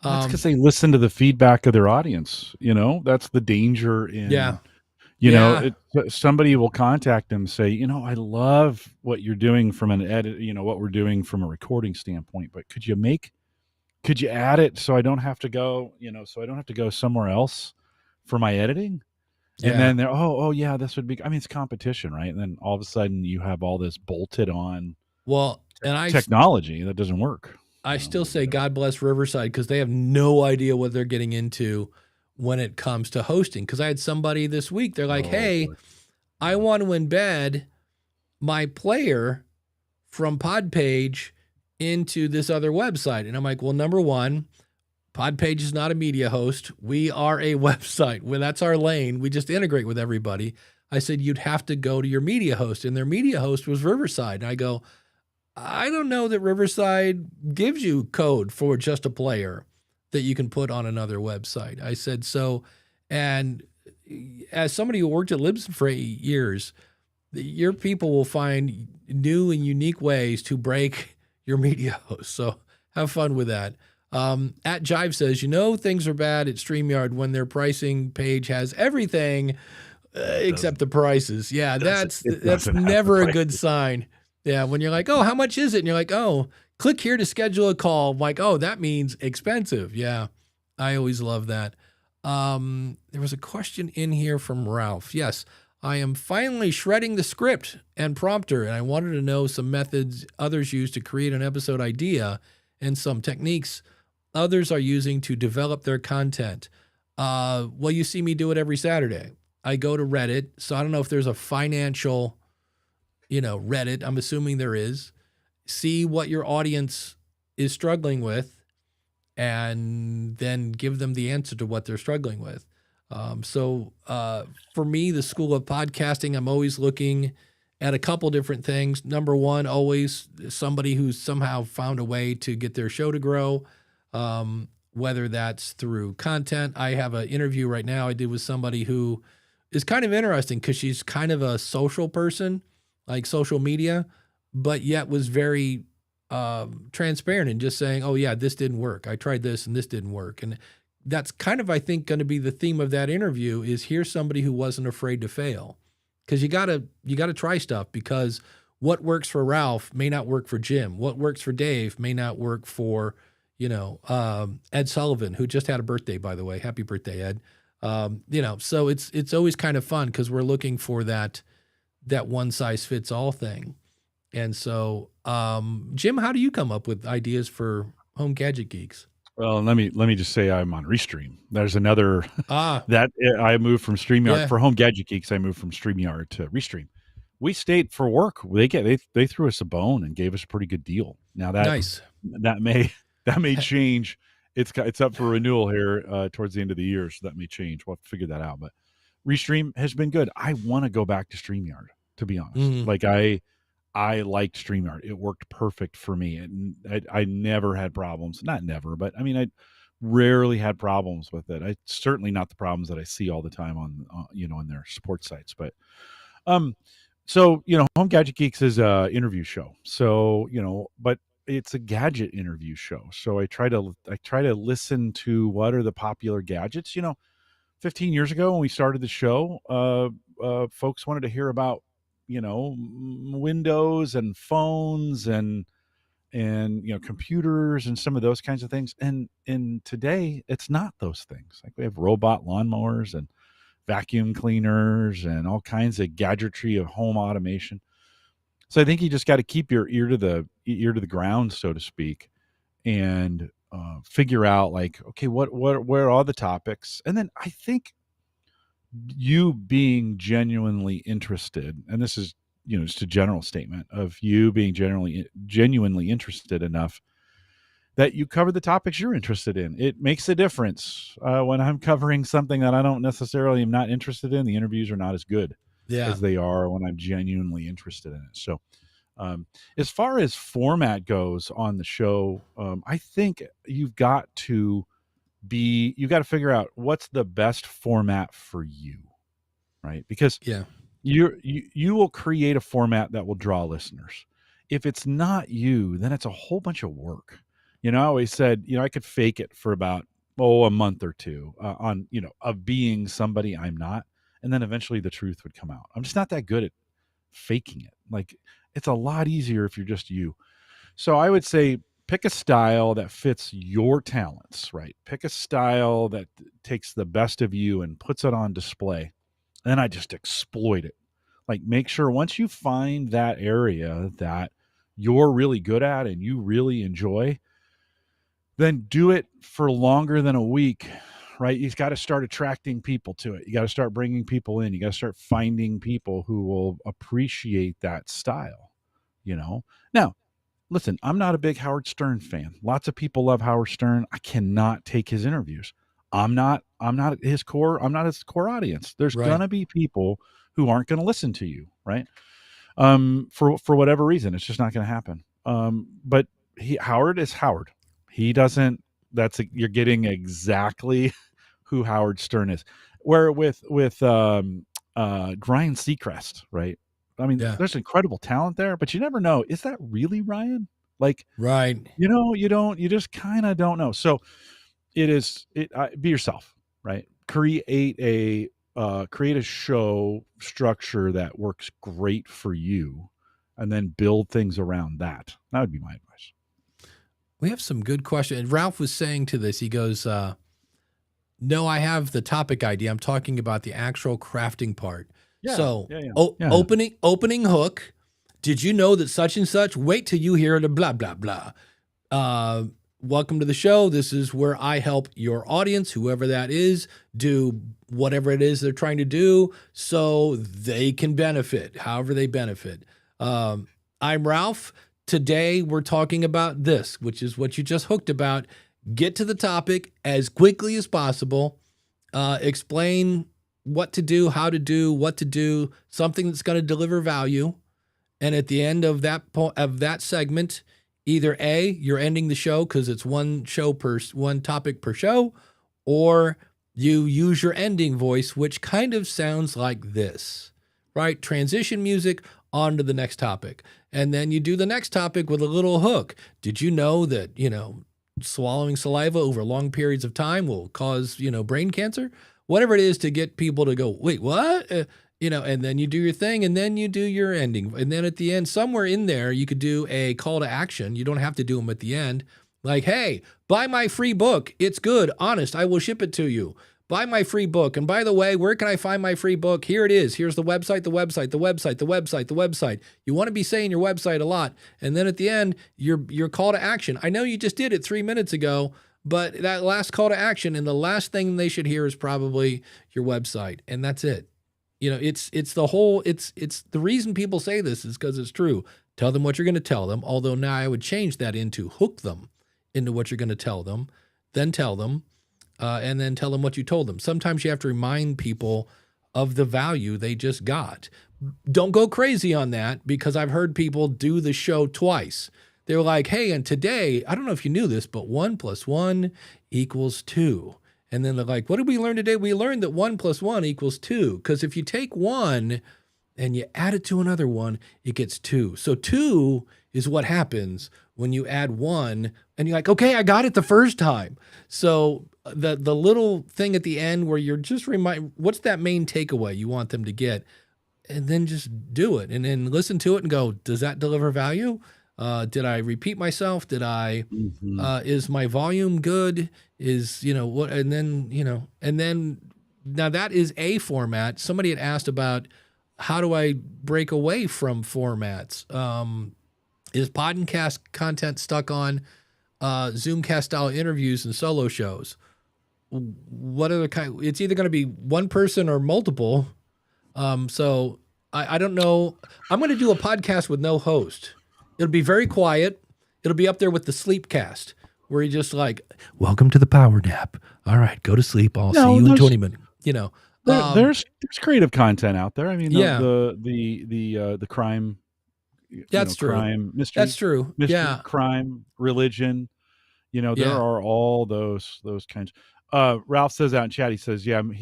That's because they listen to the feedback of their audience. That's the danger in, somebody will contact them, say, I love what you're doing from an edit, what we're doing from a recording standpoint, but could you add it so I don't have to go, somewhere else for my editing? And then they're, yeah, this would be, it's competition, right? And then all of a sudden you have all this bolted on technology that doesn't work. I still say God bless Riverside, because they have no idea what they're getting into when it comes to hosting. Because I had somebody this week, they're like, hey, I want to embed my player from Podpage into this other website. And I'm like, well, number one, Podpage is not a media host. We are a website. Well, that's our lane. We just integrate with everybody. I said, you'd have to go to your media host. And their media host was Riverside. And I go, I don't know that Riverside gives you code for just a player that you can put on another website. I said, so, and as somebody who worked at Libsyn for 8 years, your people will find new and unique ways to break your media host. So have fun with that. At Jive says, things are bad at StreamYard when their pricing page has everything except the prices. Yeah, that's never a good sign. Yeah, when you're like, oh, how much is it? And you're like, oh, click here to schedule a call. I'm like, oh, that means expensive. Yeah, I always love that. There was a question in here from Ralph. Yes, I am finally shredding the script and prompter, and I wanted to know some methods others use to create an episode idea and some techniques others are using to develop their content. Well, you see me do it every Saturday. I go to Reddit, so I don't know if there's a financial, Reddit. I'm assuming there is. See what your audience is struggling with, and then give them the answer to what they're struggling with. So for me, the school of podcasting, I'm always looking at a couple different things. Number one, always somebody who's somehow found a way to get their show to grow, whether that's through content. I have an interview right now I did with somebody who is kind of interesting because she's kind of a social person, like social media, but yet was very transparent and just saying, oh yeah, this didn't work. I tried this and this didn't work. And that's kind of, I think, going to be the theme of that interview is here's somebody who wasn't afraid to fail. Because you gotta try stuff, because what works for Ralph may not work for Jim. What works for Dave may not work for, Ed Sullivan, who just had a birthday, by the way. Happy birthday, Ed. So it's always kind of fun because we're looking for that one size fits all thing. And so, Jim, how do you come up with ideas for Home Gadget Geeks? Well, let me just say I'm on Restream. There's another that I moved from StreamYard for Home Gadget Geeks. I moved from StreamYard to Restream. We stayed for work. They threw us a bone and gave us a pretty good deal. Now that may change. It's up for renewal here towards the end of the year, so that may change. We'll have to figure that out. But Restream has been good. I want to go back to StreamYard, to be honest. Mm-hmm. Like I liked StreamYard. It worked perfect for me. And I never had problems. Not never, but I mean, I rarely had problems with it. Certainly not the problems that I see all the time on their support sites. But, so, Home Gadget Geeks is a interview show. So, but it's a gadget interview show. So I try to listen to what are the popular gadgets. 15 years ago when we started the show, folks wanted to hear about Windows and phones and computers and some of those kinds of things. And today it's not those things. Like we have robot lawnmowers and vacuum cleaners and all kinds of gadgetry of home automation. So I think you just got to keep your ear to the ground, so to speak, and figure out like, okay, where are all the topics? And then I think you being genuinely interested, and this is just a general statement of you being genuinely interested enough that you cover the topics you're interested in. It makes a difference. When I'm covering something that I don't necessarily am not interested in, the interviews are not as good as they are when I'm genuinely interested in it. So as far as format goes on the show, I think you've got to figure out what's the best format for you, right? Because you will create a format that will draw listeners. If it's not you, then it's a whole bunch of work. I always said, I could fake it for about a month or two of being somebody I'm not, and then eventually the truth would come out. I'm just not that good at faking it. Like it's a lot easier if you're just you. So I would say pick a style that fits your talents, right? Pick a style that takes the best of you and puts it on display. And then I just exploit it. Like make sure once you find that area that you're really good at and you really enjoy, then do it for longer than a week, right? You've got to start attracting people to it. You got to start bringing people in. You got to start finding people who will appreciate that style, Now, listen, I'm not a big Howard Stern fan. Lots of people love Howard Stern. I cannot take his interviews. I'm not his core audience. There's gonna be people who aren't gonna listen to you, right? For whatever reason, it's just not gonna happen. But Howard is Howard. He doesn't. You're getting exactly who Howard Stern is. Where with Ryan Seacrest, right? I mean, Yeah. there's incredible talent there, but you never know. Is that really Ryan? Like, Right. you just kind of don't know. So be yourself, right? Create a show structure that works great for you, and then build things around that. That would be my advice. We have some good questions. Ralph was saying to this, he goes, no, I have the topic idea. I'm talking about the actual crafting part. Yeah, So, yeah. opening hook. Did you know that such and such? Wait till you hear the blah blah blah. Welcome to the show. This is where I help your audience, whoever that is, do whatever it is they're trying to do, so they can benefit, however they benefit. I'm Ralph. Today we're talking about this, which is what you just hooked about. Get to the topic as quickly as possible. Explain what to do, how to do, what to do, something that's going to deliver value. And at the end of that segment, either A, you're ending the show because it's one topic per show, or you use your ending voice, which kind of sounds like this, right? Transition music on to the next topic. And then you do the next topic with a little hook. Did you know that, swallowing saliva over long periods of time will cause, brain cancer? Whatever it is to get people to go, wait, what? And then you do your thing, and then you do your ending. And then at the end, somewhere in there, you could do a call to action. You don't have to do them at the end. Like, hey, buy my free book. It's good. Honest, I will ship it to you. Buy my free book. And by the way, where can I find my free book? Here it is. Here's the website, the website, the website, the website, the website. You want to be saying your website a lot. And then at the end, your call to action. I know you just did it 3 minutes ago, but that last call to action and the last thing they should hear is probably your website. And that's it. It's the reason people say this is because it's true. Tell them what you're going to tell them. Although now I would change that into hook them into what you're going to tell them, then tell them, and then tell them what you told them. Sometimes you have to remind people of the value they just got. Don't go crazy on that, because I've heard people do the show twice. They're like, hey, and today, I don't know if you knew this, but 1 + 1 = 2. And then they're like, what did we learn today? We learned that 1 + 1 = 2. Because if you take 1 and you add it to another one, it gets 2. So 2 is what happens when you add 1 and you're like, okay, I got it the first time. So the little thing at the end where you're just what's that main takeaway you want them to get? And then just do it. And then listen to it and go, does that deliver value? Did I repeat myself? Did I, is my volume good? Is, what, and then now that is a format. Somebody had asked about, how do I break away from formats? Is podcast content stuck on Zoomcast style interviews and solo shows? What other kind? It's either going to be one person or multiple. So I don't know. I'm going to do a podcast with no host. It'll be very quiet. It'll be up there with the sleep cast, where you just like, welcome to the power nap. All right, go to sleep. I'll see you in 20 minutes. There's creative content out there. I mean, yeah. the crime. That's true. Crime, mystery. That's true. Mystery, yeah. crime, religion. There are all those kinds. Ralph says out in chat, he says, yeah, I'm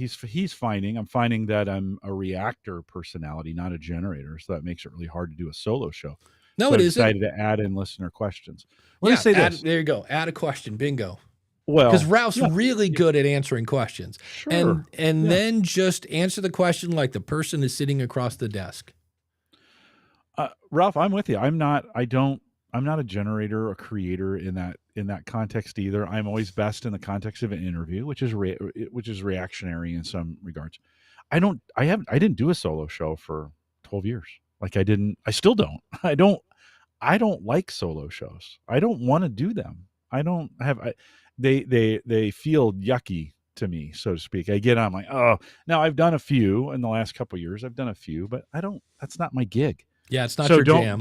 finding that I'm a reactor personality, not a generator. So that makes it really hard to do a solo show. No, so it I isn't. decided to add in listener questions. Let me say this. There you go. Add a question. Bingo. Well, because Ralph's really good at answering questions. Sure. And then just answer the question like the person is sitting across the desk. Ralph, I'm with you. I'm not a generator or creator in that context either. I'm always best in the context of an interview, which is reactionary in some regards. I didn't do a solo show for 12 years. I still don't. I don't like solo shows. I don't want to do them. They feel yucky to me, so to speak. I'm like, oh, now I've done a few in the last couple of years. I've done a few, but that's not my gig. Yeah, it's not your jam.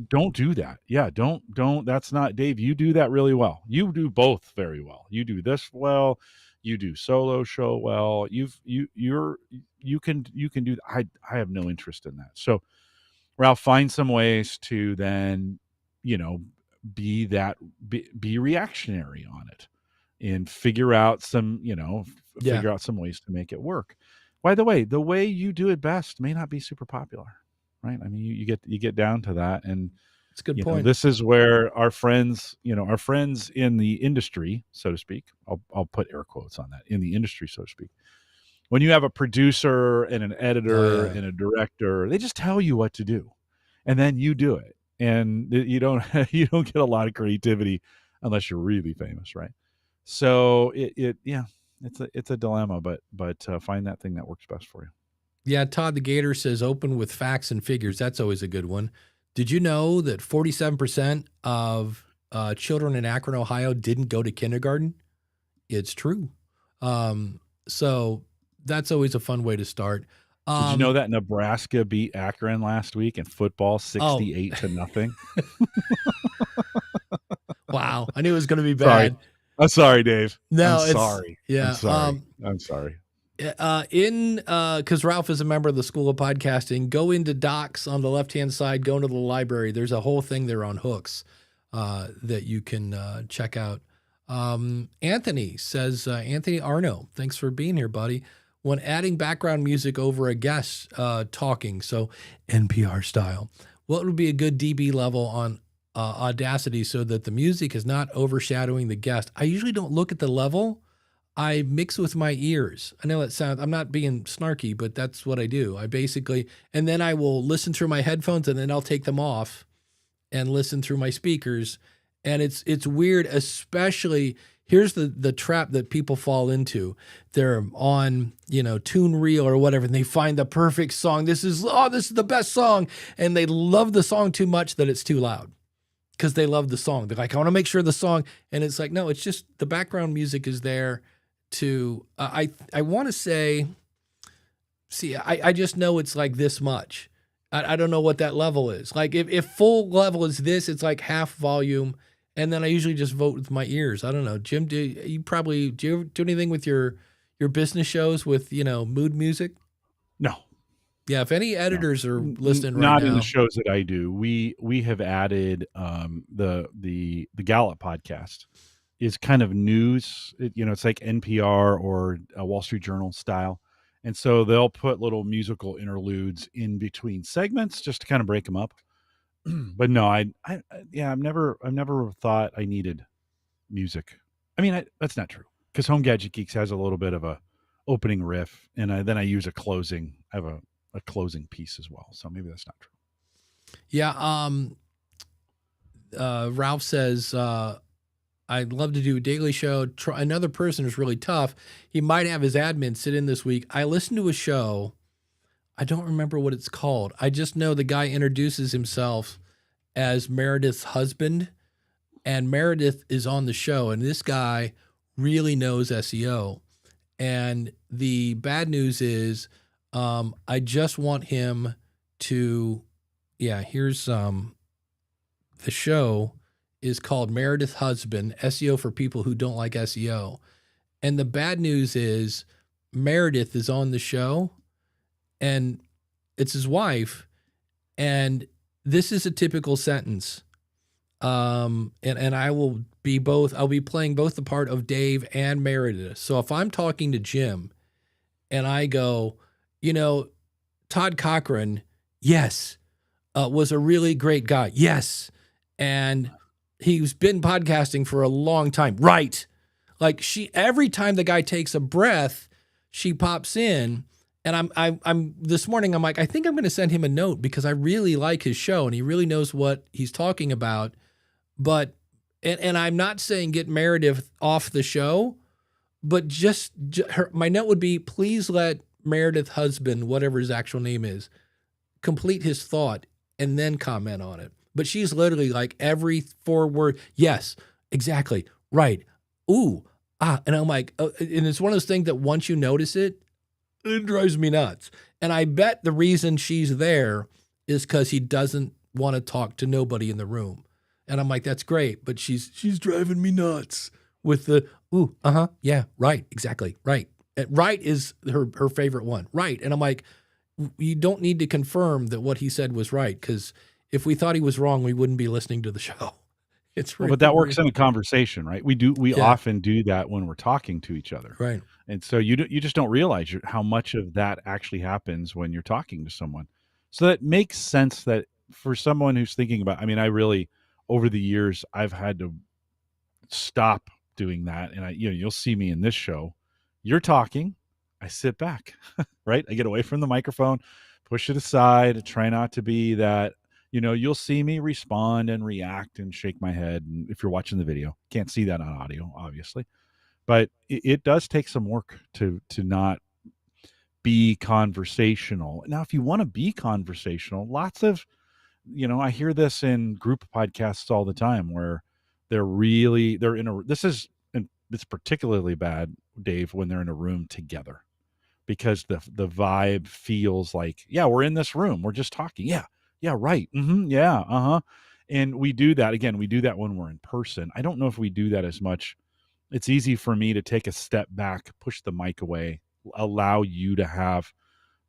Don't do that. Yeah, don't. That's not Dave. You do that really well. You do both very well. You do this well. You do solo show well. You can do. I have no interest in that. So, Ralph, find some ways to then, be reactionary on it, and figure out some, Yeah. figure out some ways to make it work. By the way you do it best may not be super popular, right? I mean, you get down to that, and It's a good point. this is where our friends, our friends in the industry, so to speak, I'll put air quotes on that, in the industry, so to speak. When you have a producer and an editor and a director, they just tell you what to do, and then you do it, and you don't you don't get a lot of creativity unless you're really famous, right? So it's a dilemma, but find that thing that works best for you. Yeah, Todd the Gator says open with facts and figures. That's always a good one. Did you know that 47% of children in Akron, Ohio didn't go to kindergarten? It's true. So that's always a fun way to start. Did you know that Nebraska beat Akron last week in football 68-0? Wow. I knew it was going to be Sorry. bad. I'm sorry, Dave. No, I'm sorry. Yeah. I'm sorry. I'm sorry. Because Ralph is a member of the School of Podcasting, go into Docs on the left-hand side, go into the library. There's a whole thing there on hooks that you can check out. Anthony says, Anthony Arno, thanks for being here, buddy. When adding background music over a guest talking, so NPR style, what would be a good dB level on Audacity so that the music is not overshadowing the guest? I usually don't look at the level. I mix with my ears. I know it sounds, I'm not being snarky, but that's what I do. And then I will listen through my headphones, and then I'll take them off and listen through my speakers. And it's weird, especially, here's the trap that people fall into. They're on, Tune Reel or whatever, and they find the perfect song. This is the best song. And they love the song too much that it's too loud because they love the song. They're like, I want to make sure the song, and it's like, no, it's just the background music is there to, I want to say, I just know it's like this much. I don't know what that level is. Like if full level is this, it's like half volume. And then I usually just vote with my ears. I don't know. Jim, do you ever do anything with your business shows with, mood music? No. Yeah. If any editors are listening right now. Not in now, the shows that I do. We have added the Gallup podcast is kind of news. It's like NPR or a Wall Street Journal style. And so they'll put little musical interludes in between segments just to kind of break them up. But no, I've never thought I needed music. I mean, that's not true, because Home Gadget Geeks has a little bit of a opening riff, and then I use a closing. I have a closing piece as well, so maybe that's not true. Yeah. Ralph says, I'd love to do a daily show. Another person who's really tough. He might have his admin sit in this week. I listened to a show. I don't remember what it's called. I just know the guy introduces himself as Meredith's husband, and Meredith is on the show, and this guy really knows SEO. And the bad news is, I just want him to, here's the show is called Meredith Husband, SEO for people who don't like SEO. And the bad news is Meredith is on the show, and it's his wife, and this is a typical sentence. And I will be I'll be playing both the part of Dave and Meredith. So if I'm talking to Jim and I go, Todd Cochran, yes, was a really great guy. Yes. And he's been podcasting for a long time. Right. Like every time the guy takes a breath, she pops in. And I'm this morning, I'm like, I think I'm going to send him a note because I really like his show and he really knows what he's talking about. But, and I'm not saying get Meredith off the show, but my note would be, please let Meredith husband, whatever his actual name is, complete his thought and then comment on it. But she's literally like every 4 word, yes, exactly, right, ooh, and I'm like, and it's one of those things that once you notice it, it drives me nuts. And I bet the reason she's there is because he doesn't want to talk to nobody in the room. And I'm like, that's great, but she's driving me nuts with the, ooh, yeah, right, exactly, right. And right is her favorite one, right. And I'm like, you don't need to confirm that what he said was right, because if we thought he was wrong, we wouldn't be listening to the show. It's Well, really but that works weird. in a conversation, right? We Yeah, often do that when we're talking to each other. right. And so you just don't realize how much of that actually happens when you're talking to someone. So that makes sense that for someone who's thinking about, I mean, I really, over the years, I've had to stop doing that. And you'll see me in this show. You're talking, I sit back, right? I get away from the microphone, push it aside, try not to be that. You'll see me respond and react and shake my head. And if you're watching the video, can't see that on audio, obviously, but it does take some work to not be conversational. Now, if you want to be conversational, lots of, I hear this in group podcasts all the time where they're in a, and it's particularly bad, Dave, when they're in a room together, because the vibe feels like, yeah, we're in this room, we're just talking. Yeah. Yeah. Right. Yeah. Uh-huh. And we do that again. We do that when we're in person. I don't know if we do that as much. It's easy for me to take a step back, push the mic away, allow you to have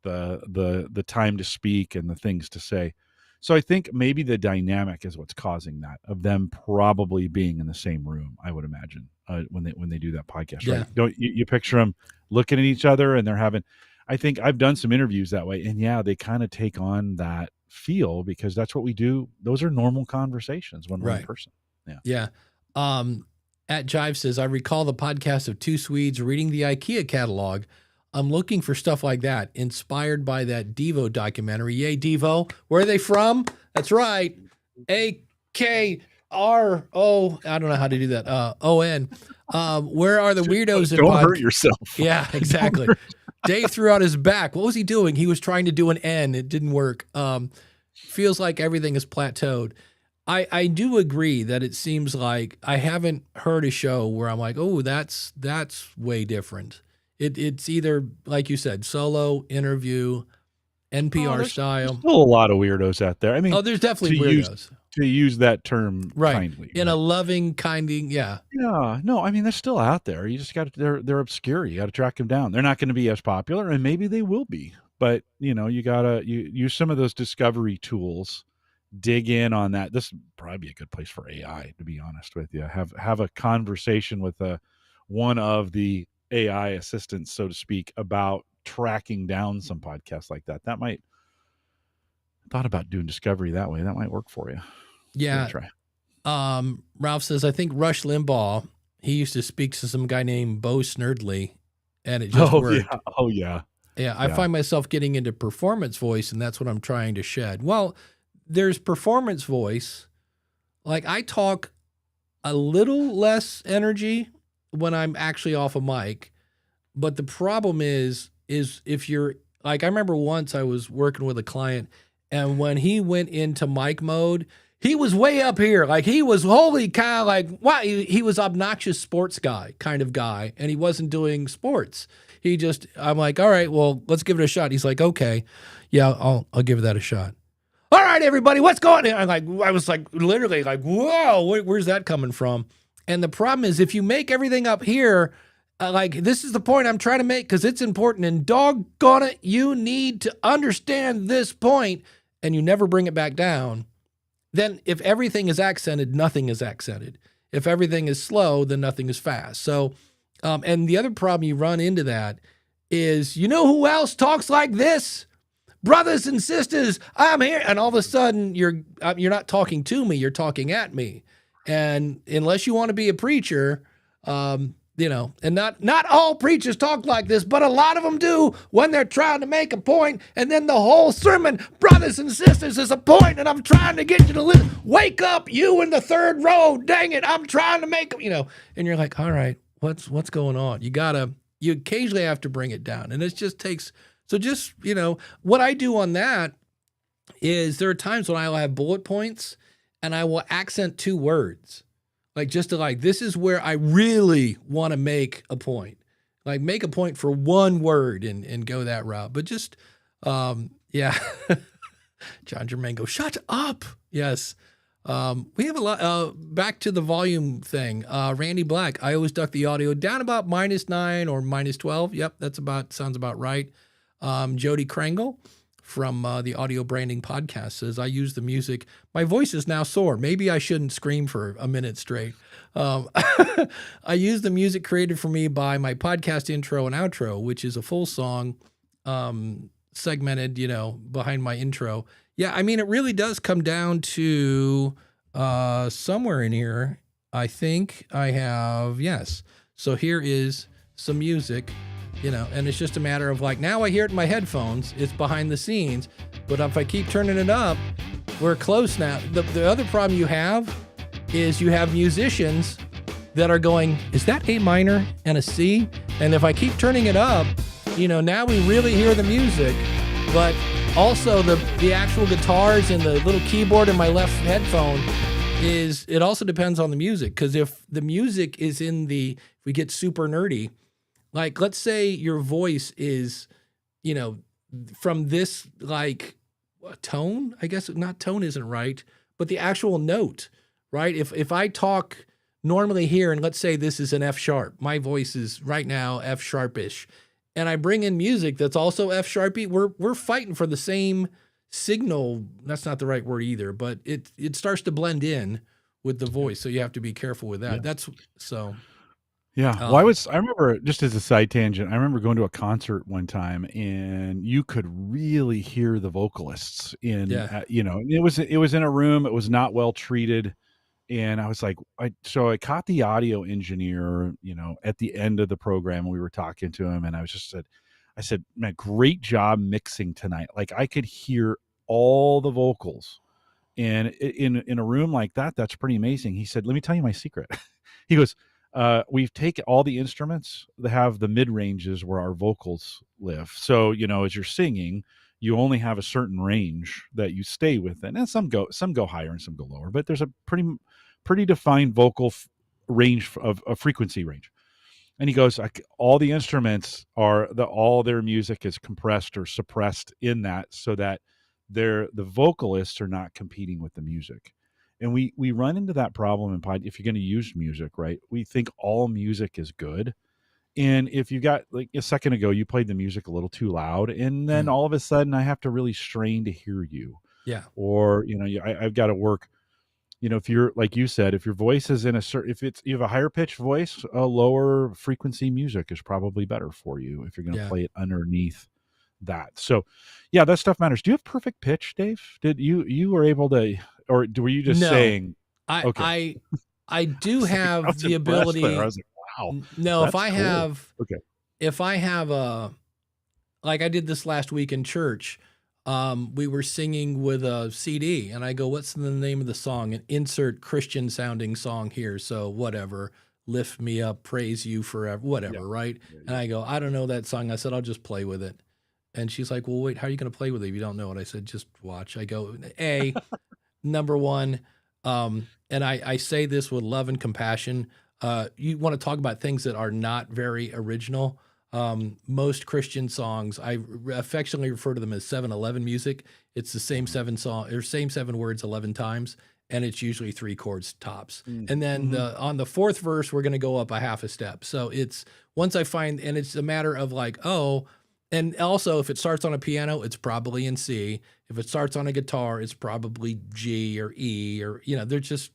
the time to speak and the things to say. So I think maybe the dynamic is what's causing that, of them probably being in the same room. I would imagine when they do that podcast, Yeah, right? Don't you picture them looking at each other and they're having? I think I've done some interviews that way, and yeah, they kind of take on that feel because that's what we do. Those are normal conversations when we're in right. person. Yeah. Yeah. Um, at Jive says, I recall the podcast of two Swedes reading the IKEA catalog. I'm looking for stuff like that, inspired by that Devo documentary. Yay, Devo. Where are they from? That's right. AKRO. I don't know how to do that. ON. Where are the weirdos in Don't hurt yourself. Yeah, exactly. Dave threw out his back. What was he doing? He was trying to do an N. It didn't work. Feels like everything is plateaued. I do agree that it seems like I haven't heard a show where I'm like, oh, that's way different. It's either, like you said, solo, interview, NPR There's style. still a lot of weirdos out there. I mean, Oh, there's definitely to use weirdos. to use that term Right. kindly. In right? a loving, kinding, yeah. Yeah, no, I mean they're still out there. You just got to they're obscure. You got to track them down. They're not going to be as popular, and maybe they will be. But you gotta use some of those discovery tools. Dig in on that. This would probably be a good place for AI, to be honest with you. Have a conversation with one of the AI assistants, so to speak, about tracking down some podcasts like that. That might thought about doing discovery that way. That might work for you. Yeah. Try. Ralph says, I think Rush Limbaugh, he used to speak to some guy named Bo Snerdley, and it just worked. Yeah. Oh yeah. Yeah, I find myself getting into performance voice, and that's what I'm trying to shed. Well, there's performance voice. Like I talk a little less energy when I'm actually off a mic, but the problem is if you're like, I remember once I was working with a client, and when he went into mic mode, he was way up here. Like he was holy cow, like wow, he was obnoxious sports guy kind of guy, and he wasn't doing sports. I'm like, all right, well, let's give it a shot. He's like, okay, yeah, I'll give that a shot. All right, everybody, what's going on? I was like, literally like, whoa, where's that coming from? And the problem is if you make everything up here, like this is the point I'm trying to make because it's important and doggone it, you need to understand this point and you never bring it back down. Then if everything is accented, nothing is accented. If everything is slow, then nothing is fast. So, and the other problem you run into that is, you know who else talks like this? Brothers and sisters, I'm here. And all of a sudden you're not talking to me, you're talking at me. And unless you want to be a preacher, and not all preachers talk like this, but a lot of them do when they're trying to make a point. And then the whole sermon, brothers and sisters, is a point, and I'm trying to get you to listen. Wake up, you in the third row. Dang it, I'm trying to make, and you're like, all right, what's going on? You occasionally have to bring it down. And it just takes, so just, what I do on that is there are times when I'll have bullet points and I will accent two words. Like just to this is where I really want to make a point. Like make a point for one word and go that route. But just, yeah. John Germango, shut up. Yes. We have a lot, back to the volume thing. Randy Black, I always duck the audio down about -9 or -12. Yep, sounds about right. Jody Krangle, from the Audio Branding Podcast says, I use the music. My voice is now sore. Maybe I shouldn't scream for a minute straight. I use the music created for me by my podcast intro and outro, which is a full song segmented, behind my intro. Yeah, I mean, it really does come down to somewhere in here. I think I have, yes. So here is some music. And it's just a matter of like, now I hear it in my headphones, it's behind the scenes, but if I keep turning it up, we're close now. The other problem you have is you have musicians that are going, is that A minor and a C? And if I keep turning it up, now we really hear the music, but also the actual guitars and the little keyboard in my left headphone it also depends on the music. Because if the music is if we get super nerdy, like, let's say your voice is, from this, like, tone, I guess not tone isn't right, but the actual note, right? If I talk normally here, and let's say this is an F sharp, my voice is right now F sharpish, and I bring in music that's also F sharpy, we're fighting for the same signal. That's not the right word either, but it starts to blend in with the voice. So you have to be careful with that. Yeah. Yeah. Well, I remember, just as a side tangent, I remember going to a concert one time and you could really hear the vocalists it was in a room. It was not well treated. And I was like, I caught the audio engineer, at the end of the program, we were talking to him, and I said, man, great job mixing tonight. Like, I could hear all the vocals, and in a room like that, that's pretty amazing. He said, let me tell you my secret. He goes, we've taken all the instruments that have the mid ranges where our vocals live. So, as you're singing, you only have a certain range that you stay within, and some go higher and some go lower, but there's a pretty defined vocal range of frequency range. And he goes, all the instruments all their music is compressed or suppressed in that, so that the vocalists are not competing with the music. And we run into that problem if you're going to use music, right? We think all music is good. And if you got, like a second ago, you played the music a little too loud, and then all of a sudden I have to really strain to hear you. Yeah. Or, I've got to work, if you're, like you said, if your voice is in you have a higher pitched voice, a lower frequency music is probably better for you if you're going to play it underneath that. So yeah, that stuff matters. Do you have perfect pitch, Dave? Did you were able to, or were you just saying? I do have the ability. I was like, wow. No, if I have like I did this last week in church, we were singing with a CD, and I go, what's the name of the song? And insert Christian sounding song here. So whatever, lift me up, praise you forever, whatever, right? Yeah. And I go, I don't know that song. I said, I'll just play with it. And she's like, well, wait, how are you going to play with it if you don't know it? I said, just watch. I go, number one, and I say this with love and compassion. You want to talk about things that are not very original. Most Christian songs, I affectionately refer to them as 7-11 music. It's the same same 7 words 11 times, and it's usually 3 chords tops. And then on the fourth verse, we're going to go up a half a step. So it's once I find, and it's a matter of like, and also if it starts on a piano, it's probably in C. If it starts on a guitar, it's probably G or E, or, they're just,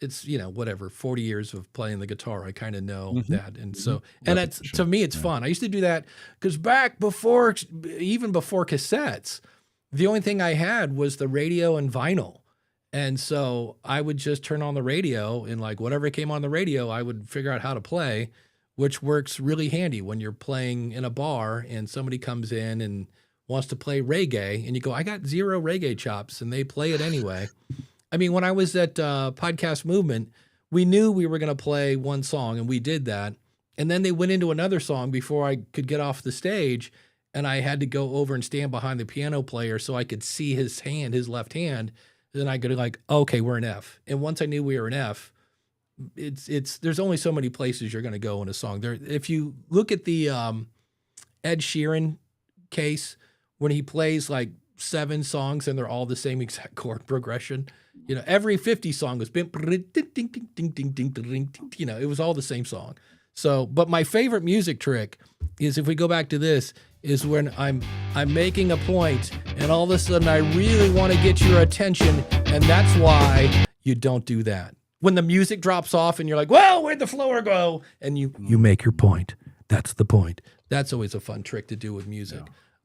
it's, whatever, 40 years of playing the guitar, I kind of know that. And so, and that's, to me, it's fun. I used to do that because even before cassettes, the only thing I had was the radio and vinyl. And so I would just turn on the radio, and like whatever came on the radio, I would figure out how to play, which works really handy when you're playing in a bar and somebody comes in and wants to play reggae, and you go, I got 0 reggae chops, and they play it anyway. I mean, when I was at Podcast Movement, we knew we were going to play one song, and we did that. And then they went into another song before I could get off the stage, and I had to go over and stand behind the piano player so I could see his left hand. Then I could like, okay, we're in F. And once I knew we were in F, there's only so many places you're going to go in a song. There, if you look at the Ed Sheeran case, when he plays like 7 songs and they're all the same exact chord progression, every 50 song was it was all the same song. So, but my favorite music trick is, if we go back to this, is when I'm making a point and all of a sudden I really want to get your attention, and that's why you don't do that. When the music drops off and you're like, well, where'd the floor go? And you make your point. That's the point. That's always a fun trick to do with music.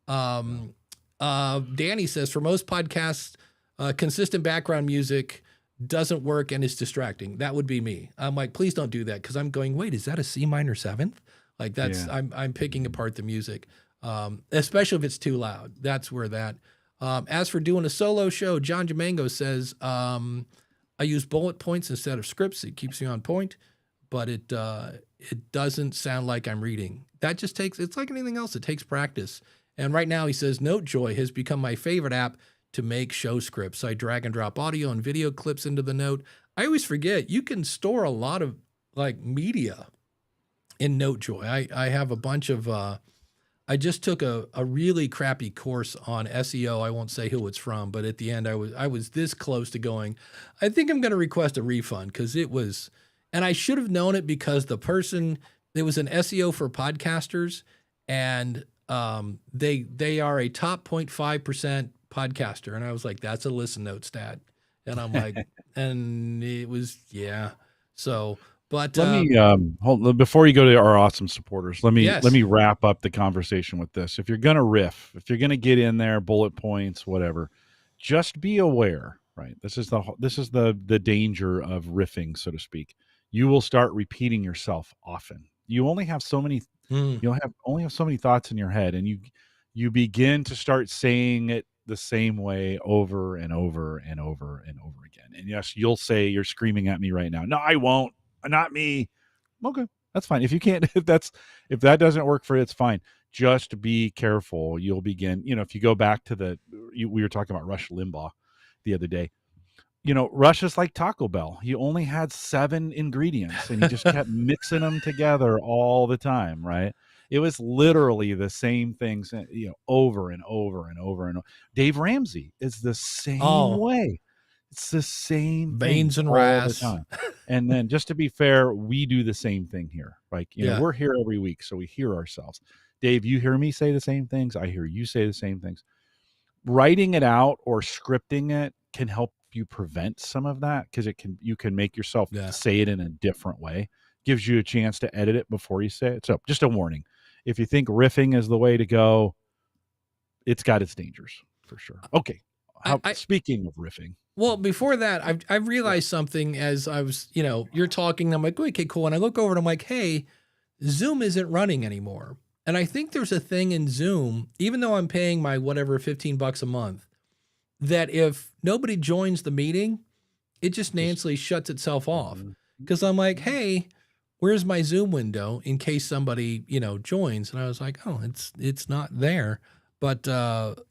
Danny says, for most podcasts, consistent background music doesn't work and is distracting. That would be me. I'm like, please don't do that, because I'm going, wait, is that a C minor seventh? Like that's I'm picking apart the music, especially if it's too loud. That's where that. As for doing a solo show, John Jamango says, I use bullet points instead of scripts. It keeps you on point, but it doesn't sound like I'm reading. That just takes, it's like anything else. It takes practice. And right now he says, NoteJoy has become my favorite app to make show scripts. I drag and drop audio and video clips into the Note. I always forget, you can store a lot of like media in NoteJoy. I have a bunch of, I just took a really crappy course on SEO. I won't say who it's from, but at the end I was this close to going, I think I'm going to request a refund, because it was, and I should have known it, because the person, it was an SEO for podcasters, and they are a top 0.5% podcaster. And I was like, that's a listen note stat. And I'm like, and it was, yeah. So, but let me hold before you go to our awesome supporters. Let me wrap up the conversation with this. If you're gonna riff, if you're gonna get in there, bullet points, whatever, just be aware. Right. This is the danger of riffing, so to speak. You will start repeating yourself often. You only have so many. You'll only have so many thoughts in your head, and you begin to start saying it the same way over and over and over and over again. And yes, you'll say, you're screaming at me right now. No, I won't. Not me. Okay, that's fine. If you can't, if that doesn't work for you, it's fine. Just be careful. You'll begin. If you go back to we were talking about Rush Limbaugh the other day. Rush is like Taco Bell. He only had 7 ingredients, and he just kept mixing them together all the time, right? It was literally the same things, over and over and over and over. Dave Ramsey is the same way. It's the same Baines and all Ras. the time. And then, just to be fair, we do the same thing here. Like, we're here every week, so we hear ourselves. Dave, you hear me say the same things. I hear you say the same things. Writing it out or scripting it can help you prevent some of that, because you can make yourself say it in a different way. Gives you a chance to edit it before you say it. So just a warning. If you think riffing is the way to go, it's got its dangers for sure. Okay. Speaking of riffing. Well, before that, I've realized something as I was, you're talking, I'm like, okay, cool. And I look over and I'm like, hey, Zoom isn't running anymore. And I think there's a thing in Zoom, even though I'm paying my whatever, $15 a month, that if nobody joins the meeting, it just naturally shuts itself off. Because I'm like, hey, where's my Zoom window in case somebody, joins? And I was like, oh, it's not there. But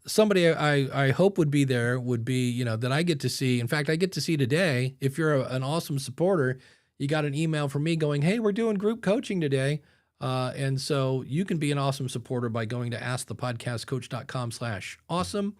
somebody I hope would be there would be, that I get to see. In fact, I get to see today. If you're an awesome supporter, you got an email from me going, hey, we're doing group coaching today. And so you can be an awesome supporter by going to askthepodcastcoach.com/awesome.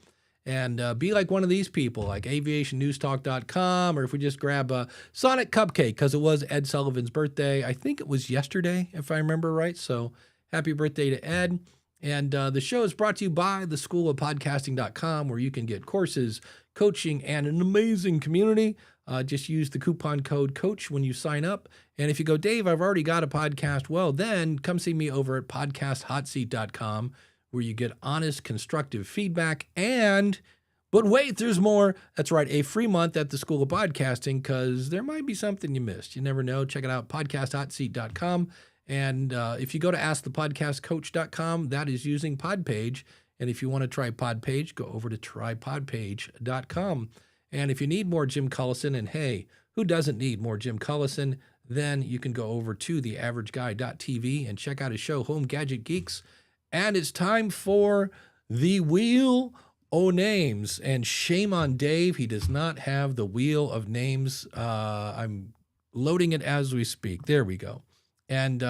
And be like one of these people, like aviationnewstalk.com, or if we just grab a Sonic Cupcake, because it was Ed Sullivan's birthday. I think it was yesterday, if I remember right. So happy birthday to Ed. And the show is brought to you by theschoolofpodcasting.com, where you can get courses, coaching, and an amazing community. Just use the coupon code COACH when you sign up. And if you go, Dave, I've already got a podcast, well, then come see me over at podcasthotseat.com, where you get honest, constructive feedback. But wait, there's more. That's right, a free month at the School of Podcasting, because there might be something you missed. You never know. Check it out, podcasthotseat.com. And if you go to askthepodcastcoach.com, that is using Podpage. And if you want to try Podpage, go over to trypodpage.com. And if you need more Jim Cullison, and hey, who doesn't need more Jim Cullison, then you can go over to theaverageguy.tv and check out his show, Home Gadget Geeks. And it's time for the Wheel o' Names. And shame on Dave, he does not have the Wheel of Names. I'm loading it as we speak. There we go. And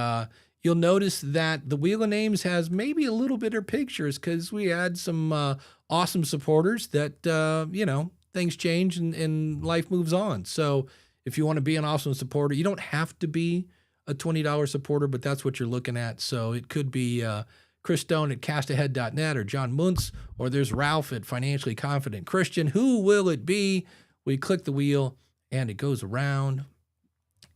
you'll notice that the Wheel of Names has maybe a little bit of pictures, because we had some awesome supporters that, things change and life moves on. So if you want to be an awesome supporter, you don't have to be a $20 supporter, but that's what you're looking at. So it could be Chris Stone at castahead.net, or John Muntz, or there's Ralph at Financially Confident Christian. Who will it be? We click the wheel, and it goes around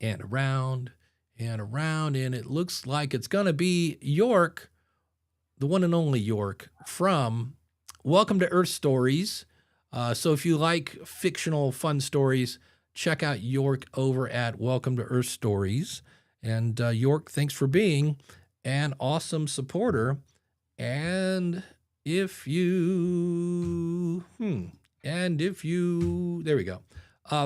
and around and around, and it looks like it's going to be York, the one and only York, from Welcome to Earth Stories. So if you like fictional fun stories, check out York over at Welcome to Earth Stories. And York, thanks for being an awesome supporter. And if you, there we go,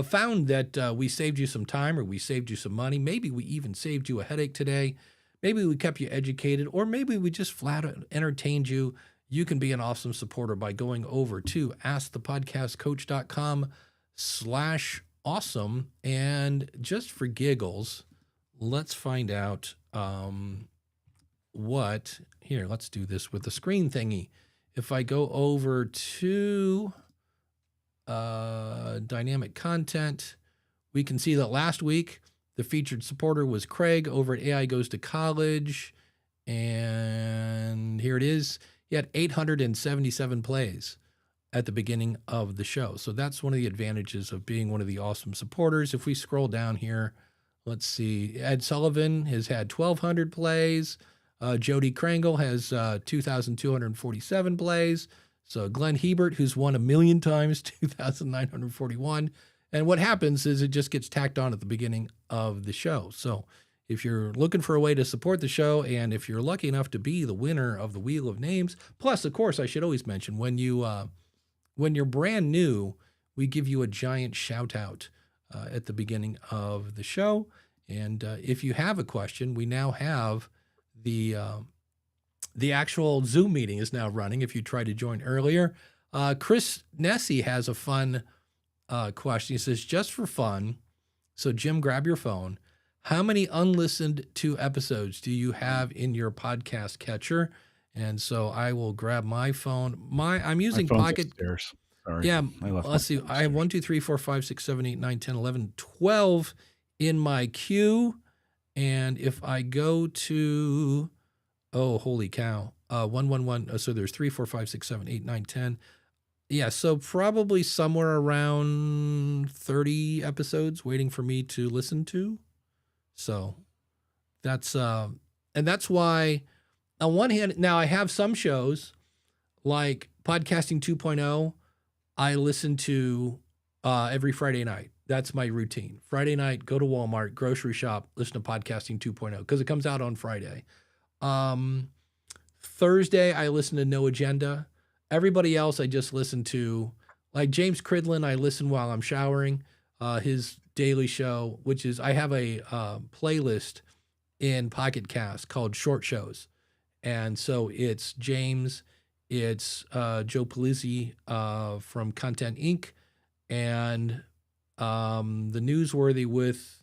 found that we saved you some time, or we saved you some money, maybe we even saved you a headache today, maybe we kept you educated, or maybe we just flat out entertained you, you can be an awesome supporter by going over to askthepodcastcoach.com/awesome. And just for giggles, let's find out let's do this with the screen thingy. If I go over to dynamic content, we can see that last week the featured supporter was Craig over at AI Goes to College. And here it is. He had 877 plays at the beginning of the show. So that's one of the advantages of being one of the awesome supporters. If we scroll down here, let's see. Ed Sullivan has had 1,200 plays. Jody Krangle has 2,247 plays. So Glenn Hebert, who's won 1,000,000 times, 2,941. And what happens is it just gets tacked on at the beginning of the show. So if you're looking for a way to support the show, and if you're lucky enough to be the winner of the Wheel of Names, plus, of course, I should always mention, when you're brand new, we give you a giant shout out at the beginning of the show. And if you have a question, we now have the actual Zoom meeting is now running. If you tried to join earlier, Chris Nessie has a fun question. He says, just for fun, so Jim, grab your phone. How many unlistened to episodes do you have in your podcast catcher? And so I will grab my phone. I'm using Pocket. Upstairs. Sorry. Yeah. Let's see. I have 1, 2, 3, 4, 5, 6, 7, 8, 9, 10, 11, 12 in my queue. And if I go to, holy cow, 1, 1, 1. So there's 3, 4, 5, 6, 7, 8, 9, 10. Yeah. So probably somewhere around 30 episodes waiting for me to listen to. So that's, and that's why on one hand, now I have some shows like Podcasting 2.0, I listen to every Friday night. That's my routine. Friday night, go to Walmart, grocery shop, listen to Podcasting 2.0 because it comes out on Friday. Thursday, I listen to No Agenda. Everybody else, I just listen to, like James Cridlin, I listen while I'm showering. His daily show, which is, I have a playlist in Pocket Cast called Short Shows. And so it's James, it's Joe Palizzi from Content Inc., and the Newsworthy with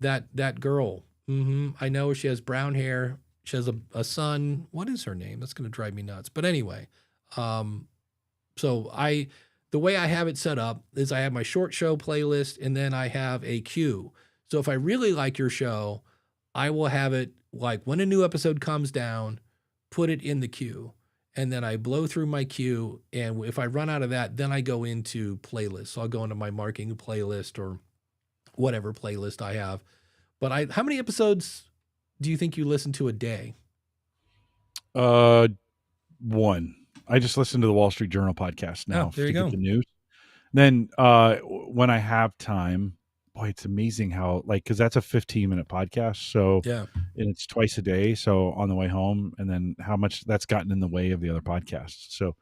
that girl. I know she has brown hair. She has a son. What is her name? That's going to drive me nuts. But anyway, so the way I have it set up is I have my short show playlist, and then I have a queue. So if I really like your show, I will have it like when a new episode comes down, put it in the queue. And then I blow through my queue. And if I run out of that, then I go into playlists. So I'll go into my marketing playlist or whatever playlist I have. But how many episodes do you think you listen to a day? One. I just listen to the Wall Street Journal podcast now there you to go. get the news. Then when I have time, boy, it's amazing how, like, because that's a 15-minute podcast. So, yeah, and it's twice a day. So on the way home, and then how much that's gotten in the way of the other podcasts. So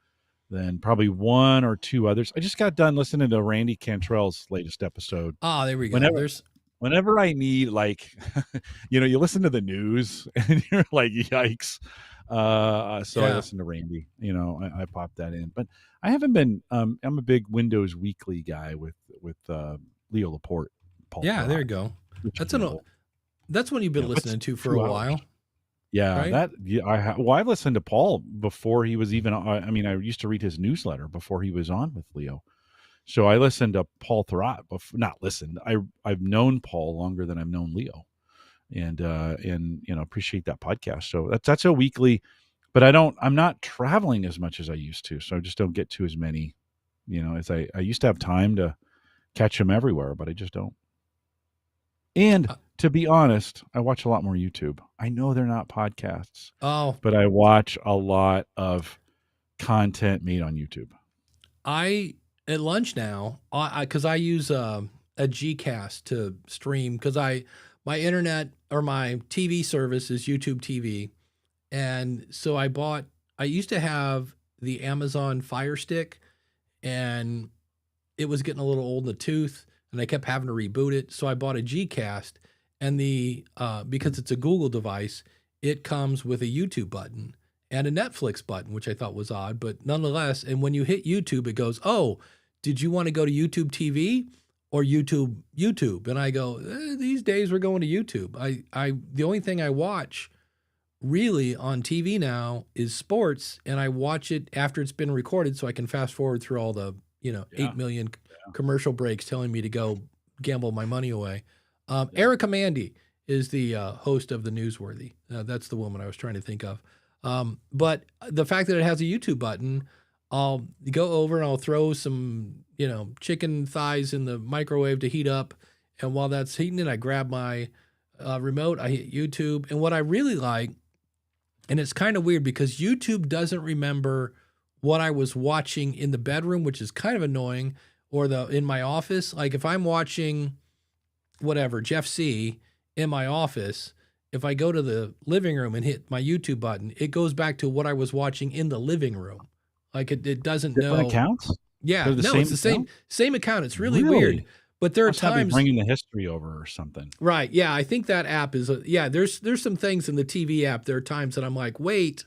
then probably one or two others. I just got done listening to Randy Cantrell's latest episode. Oh, there we go. Whenever I need, like, you listen to the news and you're like, yikes. I listen to Randy, I popped that in, but I haven't been, I'm a big Windows Weekly guy with Leo Laporte. Paul yeah, Thurrott, there you go. That's one you've been listening to for a while. Yeah, right? I listened to Paul before he was even, I used to read his newsletter before he was on with Leo. So I listened to Paul Thurrott, I've known Paul longer than I've known Leo. and appreciate that podcast. So that's a weekly, but I'm not traveling as much as I used to. So I just don't get to as many, as I used to have time to catch them everywhere, but I just don't. And to be honest, I watch a lot more YouTube. I know they're not podcasts, but I watch a lot of content made on YouTube. At lunch now, because I use a Gcast to stream, because my internet or my TV service is YouTube TV, and so I used to have the Amazon Fire Stick, and it was getting a little old in the tooth, and I kept having to reboot it. So I bought a Gcast, and because it's a Google device, it comes with a YouTube button and a Netflix button, which I thought was odd, but nonetheless. And when you hit YouTube, it goes, "Oh, did you want to go to YouTube TV or YouTube?" And I go, these days we're going to YouTube. The only thing I watch really on TV now is sports, and I watch it after it's been recorded so I can fast forward through all the 8 million commercial breaks telling me to go gamble my money away. Erica Mandy is the host of the Newsworthy. That's the woman I was trying to think of. But the fact that it has a YouTube button, I'll go over and I'll throw some chicken thighs in the microwave to heat up, and while that's heating, I grab my remote, I hit YouTube, and what I really like, and it's kind of weird because YouTube doesn't remember what I was watching in the bedroom, which is kind of annoying, or in my office. Like if I'm watching whatever, Jeff C. in my office, if I go to the living room and hit my YouTube button, it goes back to what I was watching in the living room. Like it doesn't know. Different accounts? Yeah, It's the same account. It's really weird. But there are times bringing the history over or something. Right. Yeah, I think that app is there's some things in the TV app. There are times that I'm like, wait,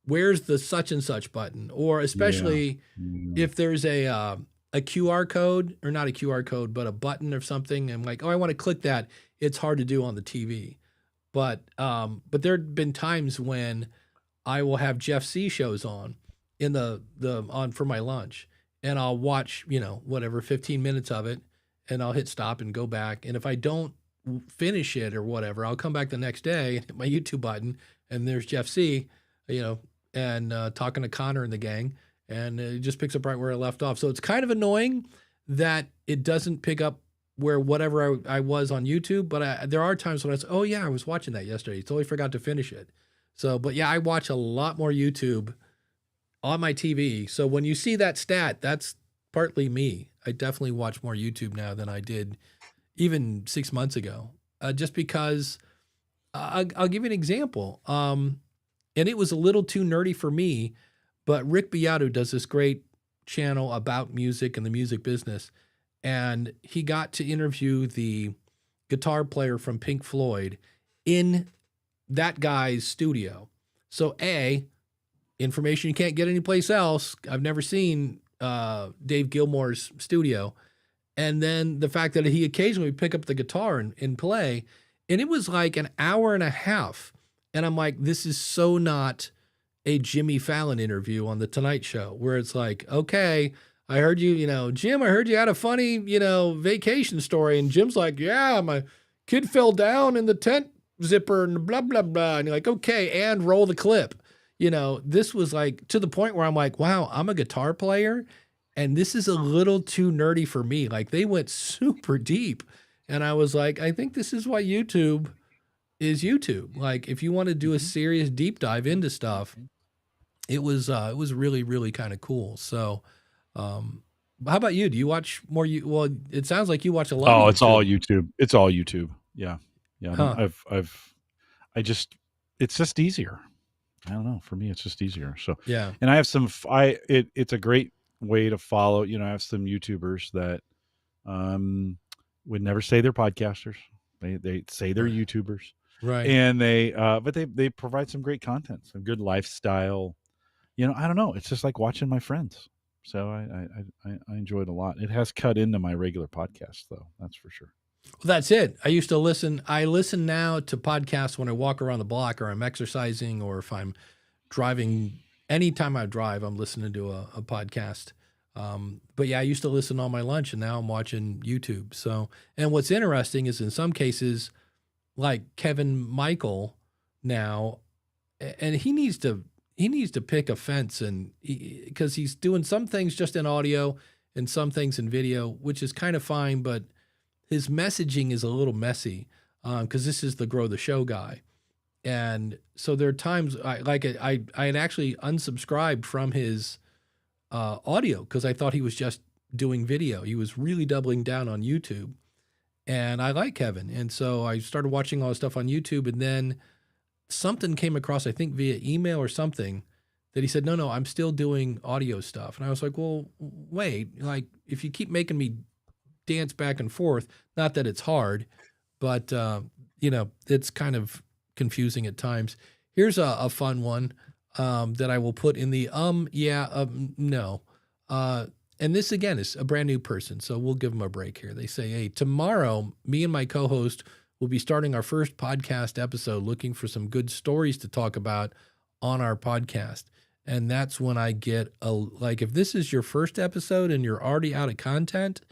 where's the such and such button? Or especially if there's a QR code, or not a QR code, but a button or something. I'm like, oh, I want to click that. It's hard to do on the TV. But there have been times when I will have Jeff C shows on for my lunch, and I'll watch, whatever, 15 minutes of it, and I'll hit stop and go back. And if I don't finish it or whatever, I'll come back the next day, hit my YouTube button, and there's Jeff C, and talking to Connor and the gang, and it just picks up right where I left off. So it's kind of annoying that it doesn't pick up where whatever I was on YouTube, but there are times when I say, oh yeah, I was watching that yesterday. Totally forgot to finish it. So, but yeah, I watch a lot more YouTube on my TV. So when you see that stat, that's partly me. I definitely watch more YouTube now than I did even 6 months ago, just because I'll give you an example. And it was a little too nerdy for me, but Rick Beato does this great channel about music and the music business. And he got to interview the guitar player from Pink Floyd in that guy's studio. So information you can't get anyplace else. I've never seen Dave Gilmour's studio. And then the fact that he occasionally would pick up the guitar and play. And it was like an hour and a half. And I'm like, this is so not a Jimmy Fallon interview on The Tonight Show, where it's like, okay, I heard you, Jim, I heard you had a funny, vacation story. And Jim's like, yeah, my kid fell down in the tent zipper and blah, blah, blah. And you're like, okay, and roll the clip. This was like to the point where I'm like, wow, I'm a guitar player, and this is a little too nerdy for me. Like they went super deep. And I was like, I think this is why YouTube is YouTube. Like if you want to do a serious deep dive into stuff, it was really, really kind of cool. So, how about you? Do you watch more? Well, it sounds like you watch a lot. Oh, of it's all YouTube. It's all YouTube. Yeah. Yeah. Huh. It's just easier. I don't know. For me, it's just easier. So, yeah. And I have it's a great way to follow, I have some YouTubers that, would never say they're podcasters. They say they're YouTubers. Right. And but they provide some great content, some good lifestyle, I don't know. It's just like watching my friends. So I enjoy it a lot. It has cut into my regular podcast though. That's for sure. Well, that's it. I used to listen. I listen now to podcasts when I walk around the block, or I'm exercising, or if I'm driving. Anytime I drive, I'm listening to a podcast. But yeah, I used to listen on my lunch, and now I'm watching YouTube. So, and what's interesting is in some cases, like Kevin Michael now, and he needs to pick a fence, and because he's doing some things just in audio and some things in video, which is kind of fine, but his messaging is a little messy because this is the grow the show guy. And so there are times I had actually unsubscribed from his audio because I thought he was just doing video. He was really doubling down on YouTube. And I like Kevin. And so I started watching all his stuff on YouTube, and then something came across, I think via email or something, that he said, no, I'm still doing audio stuff. And I was like, well, wait, like if you keep making me dance back and forth, not that it's hard, but it's kind of confusing at times. Here's a fun one that I will put in the no. And this, again, is a brand new person, so we'll give them a break here. They say, hey, tomorrow, me and my co-host will be starting our first podcast episode looking for some good stories to talk about on our podcast. And that's when I get if this is your first episode and you're already out of content,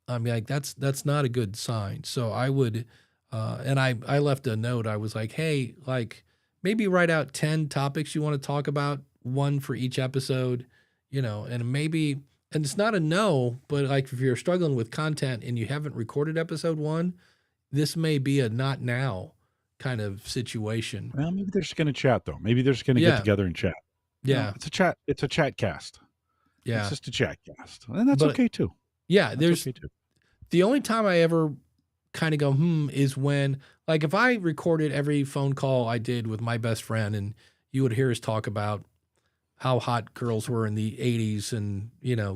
I'm like, that's not a good sign. So I would, and I left a note. I was like, hey, maybe write out 10 topics you want to talk about, one for each episode, and maybe, and it's not a no, but if you're struggling with content and you haven't recorded episode 1, this may be a not now kind of situation. Well, maybe they're just going to chat though. Maybe they're just going to get together and chat. Yeah. It's a chat. It's a chat cast. Yeah. It's just a chat cast. And that's okay too. Yeah. The only time I ever kind of go, is when, if I recorded every phone call I did with my best friend and you would hear us talk about how hot girls were in the 80s and,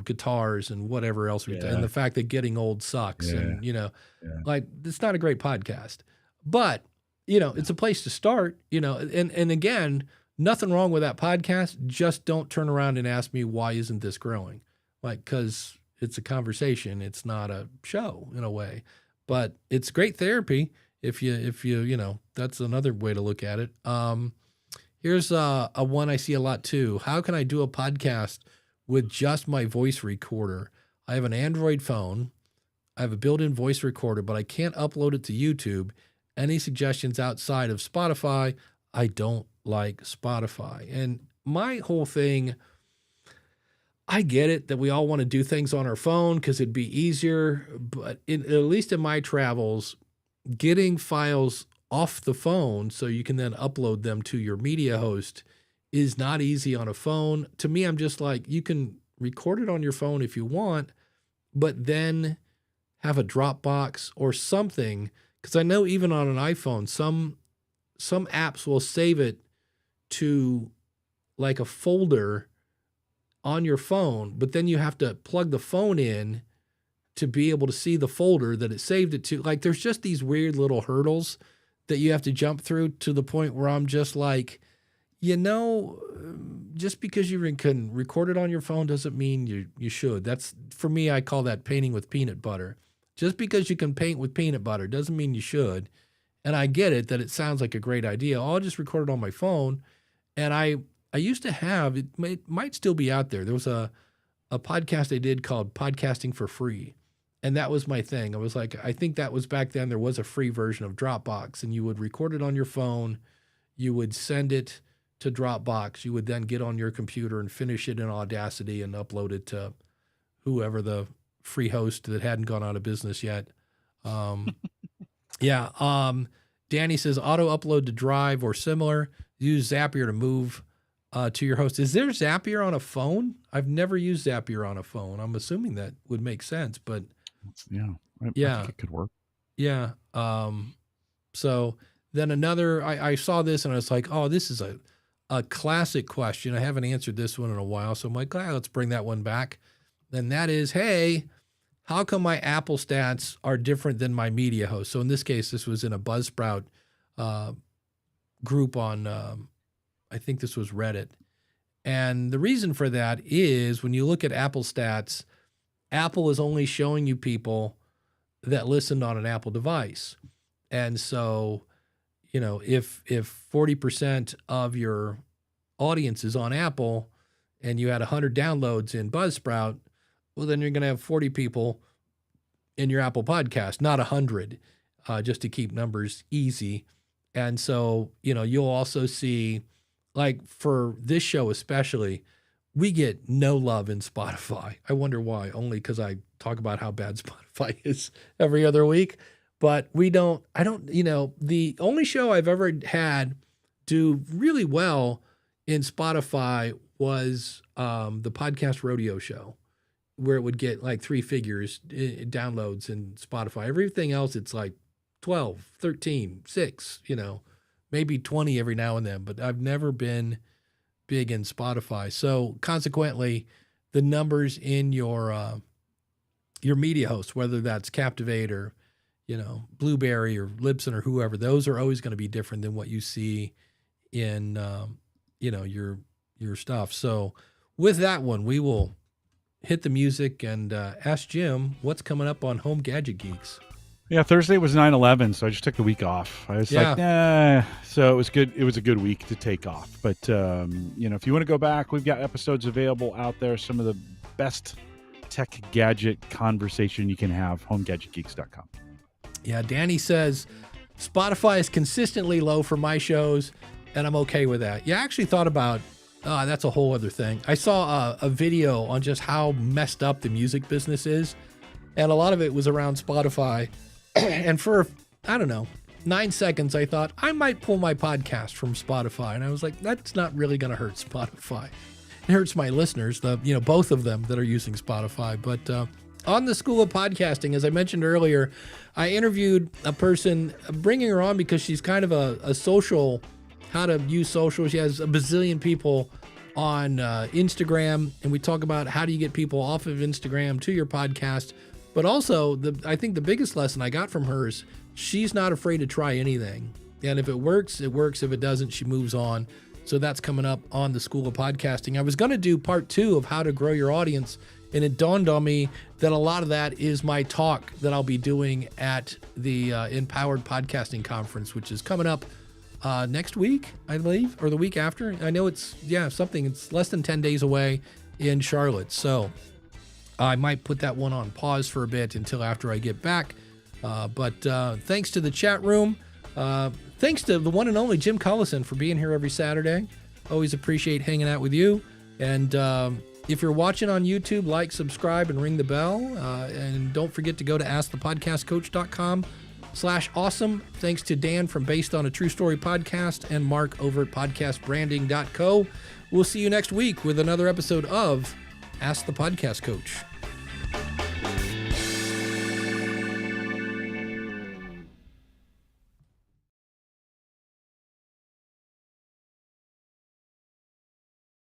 guitars and whatever else and the fact that getting old sucks and, it's not a great podcast, but, it's a place to start, and again, nothing wrong with that podcast. Just don't turn around and ask me, why isn't this growing? Cause it's a conversation. It's not a show in a way, but it's great therapy. If you, that's another way to look at it. Here's a one I see a lot too. How can I do a podcast with just my voice recorder? I have an Android phone. I have a built-in voice recorder, but I can't upload it to YouTube. Any suggestions outside of Spotify? I don't like Spotify. And my whole thing, I get it that we all want to do things on our phone because it'd be easier, but at least in my travels, getting files off the phone so you can then upload them to your media host is not easy on a phone. To me, I'm just like, you can record it on your phone if you want, but then have a Dropbox or something, because I know even on an iPhone, some apps will save it to a folder on your phone, but then you have to plug the phone in to be able to see the folder that it saved it to. There's just these weird little hurdles that you have to jump through, to the point where I'm just like, just because you can record it on your phone doesn't mean you should. That's, for me, I call that painting with peanut butter. Just because you can paint with peanut butter doesn't mean you should. And I get it that it sounds like a great idea. I'll just record it on my phone. And I used to have, it might still be out there. There was a podcast I did called Podcasting for Free. And that was my thing. I was like, I think that was back then, there was a free version of Dropbox, and you would record it on your phone. You would send it to Dropbox. You would then get on your computer and finish it in Audacity and upload it to whoever the free host that hadn't gone out of business yet. Danny says auto upload to Drive or similar. Use Zapier to move to your host. Is there Zapier on a phone? I've never used Zapier on a phone. I'm assuming that would make sense, but I think it could work. Yeah. So then I saw this and I was like, oh, this is a classic question. I haven't answered this one in a while. So I'm like, let's bring that one back. And that is, hey, how come my Apple stats are different than my media host? So in this case, this was in a Buzzsprout group on, I think this was Reddit. And the reason for that is when you look at Apple stats, Apple is only showing you people that listened on an Apple device. And so, if 40% of your audience is on Apple and you had 100 downloads in Buzzsprout, well, then you're going to have 40 people in your Apple podcast, not 100. just to keep numbers easy. And so, you'll also see, like for this show especially, we get no love in Spotify. I wonder why, only because I talk about how bad Spotify is every other week. But the only show I've ever had do really well in Spotify was the Podcast Rodeo Show, where it would get like 3 figures downloads in Spotify. Everything else, it's like 12, 13, 6, maybe 20 every now and then, but I've never been big in Spotify. So consequently, the numbers in your media host, whether that's Captivate or, Blubrry or Libsyn or whoever, those are always going to be different than what you see in, your stuff. So with that one, we will hit the music and ask Jim what's coming up on Home Gadget Geeks. Yeah, Thursday was 9/11, so I just took the week off. I was like, nah. So it was good. It was a good week to take off. But, if you want to go back, we've got episodes available out there. Some of the best tech gadget conversation you can have, homegadgetgeeks.com. Yeah, Danny says, Spotify is consistently low for my shows, and I'm okay with that. Yeah, I actually thought about, that's a whole other thing. I saw a video on just how messed up the music business is, and a lot of it was around Spotify. And for, 9 seconds, I thought I might pull my podcast from Spotify. And I was like, that's not really going to hurt Spotify. It hurts my listeners, both of them that are using Spotify. But on the School of Podcasting, as I mentioned earlier, I interviewed a person, bringing her on because she's kind of a social, how to use social. She has a bazillion people on Instagram. And we talk about how do you get people off of Instagram to your podcast. But also, I think the biggest lesson I got from her is she's not afraid to try anything. And if it works, it works. If it doesn't, she moves on. So that's coming up on the School of Podcasting. I was going to do part 2 of how to grow your audience, and it dawned on me that a lot of that is my talk that I'll be doing at the Empowered Podcasting Conference, which is coming up next week, I believe, or the week after. I know it's less than 10 days away in Charlotte. So I might put that one on pause for a bit until after I get back. But thanks to the chat room. Thanks to the one and only Jim Cullison for being here every Saturday. Always appreciate hanging out with you. And if you're watching on YouTube, like, subscribe, and ring the bell. And don't forget to go to askthepodcastcoach.com/awesome. Thanks to Dan from Based on a True Story podcast and Mark over at podcastbranding.co. We'll see you next week with another episode of Ask the Podcast Coach.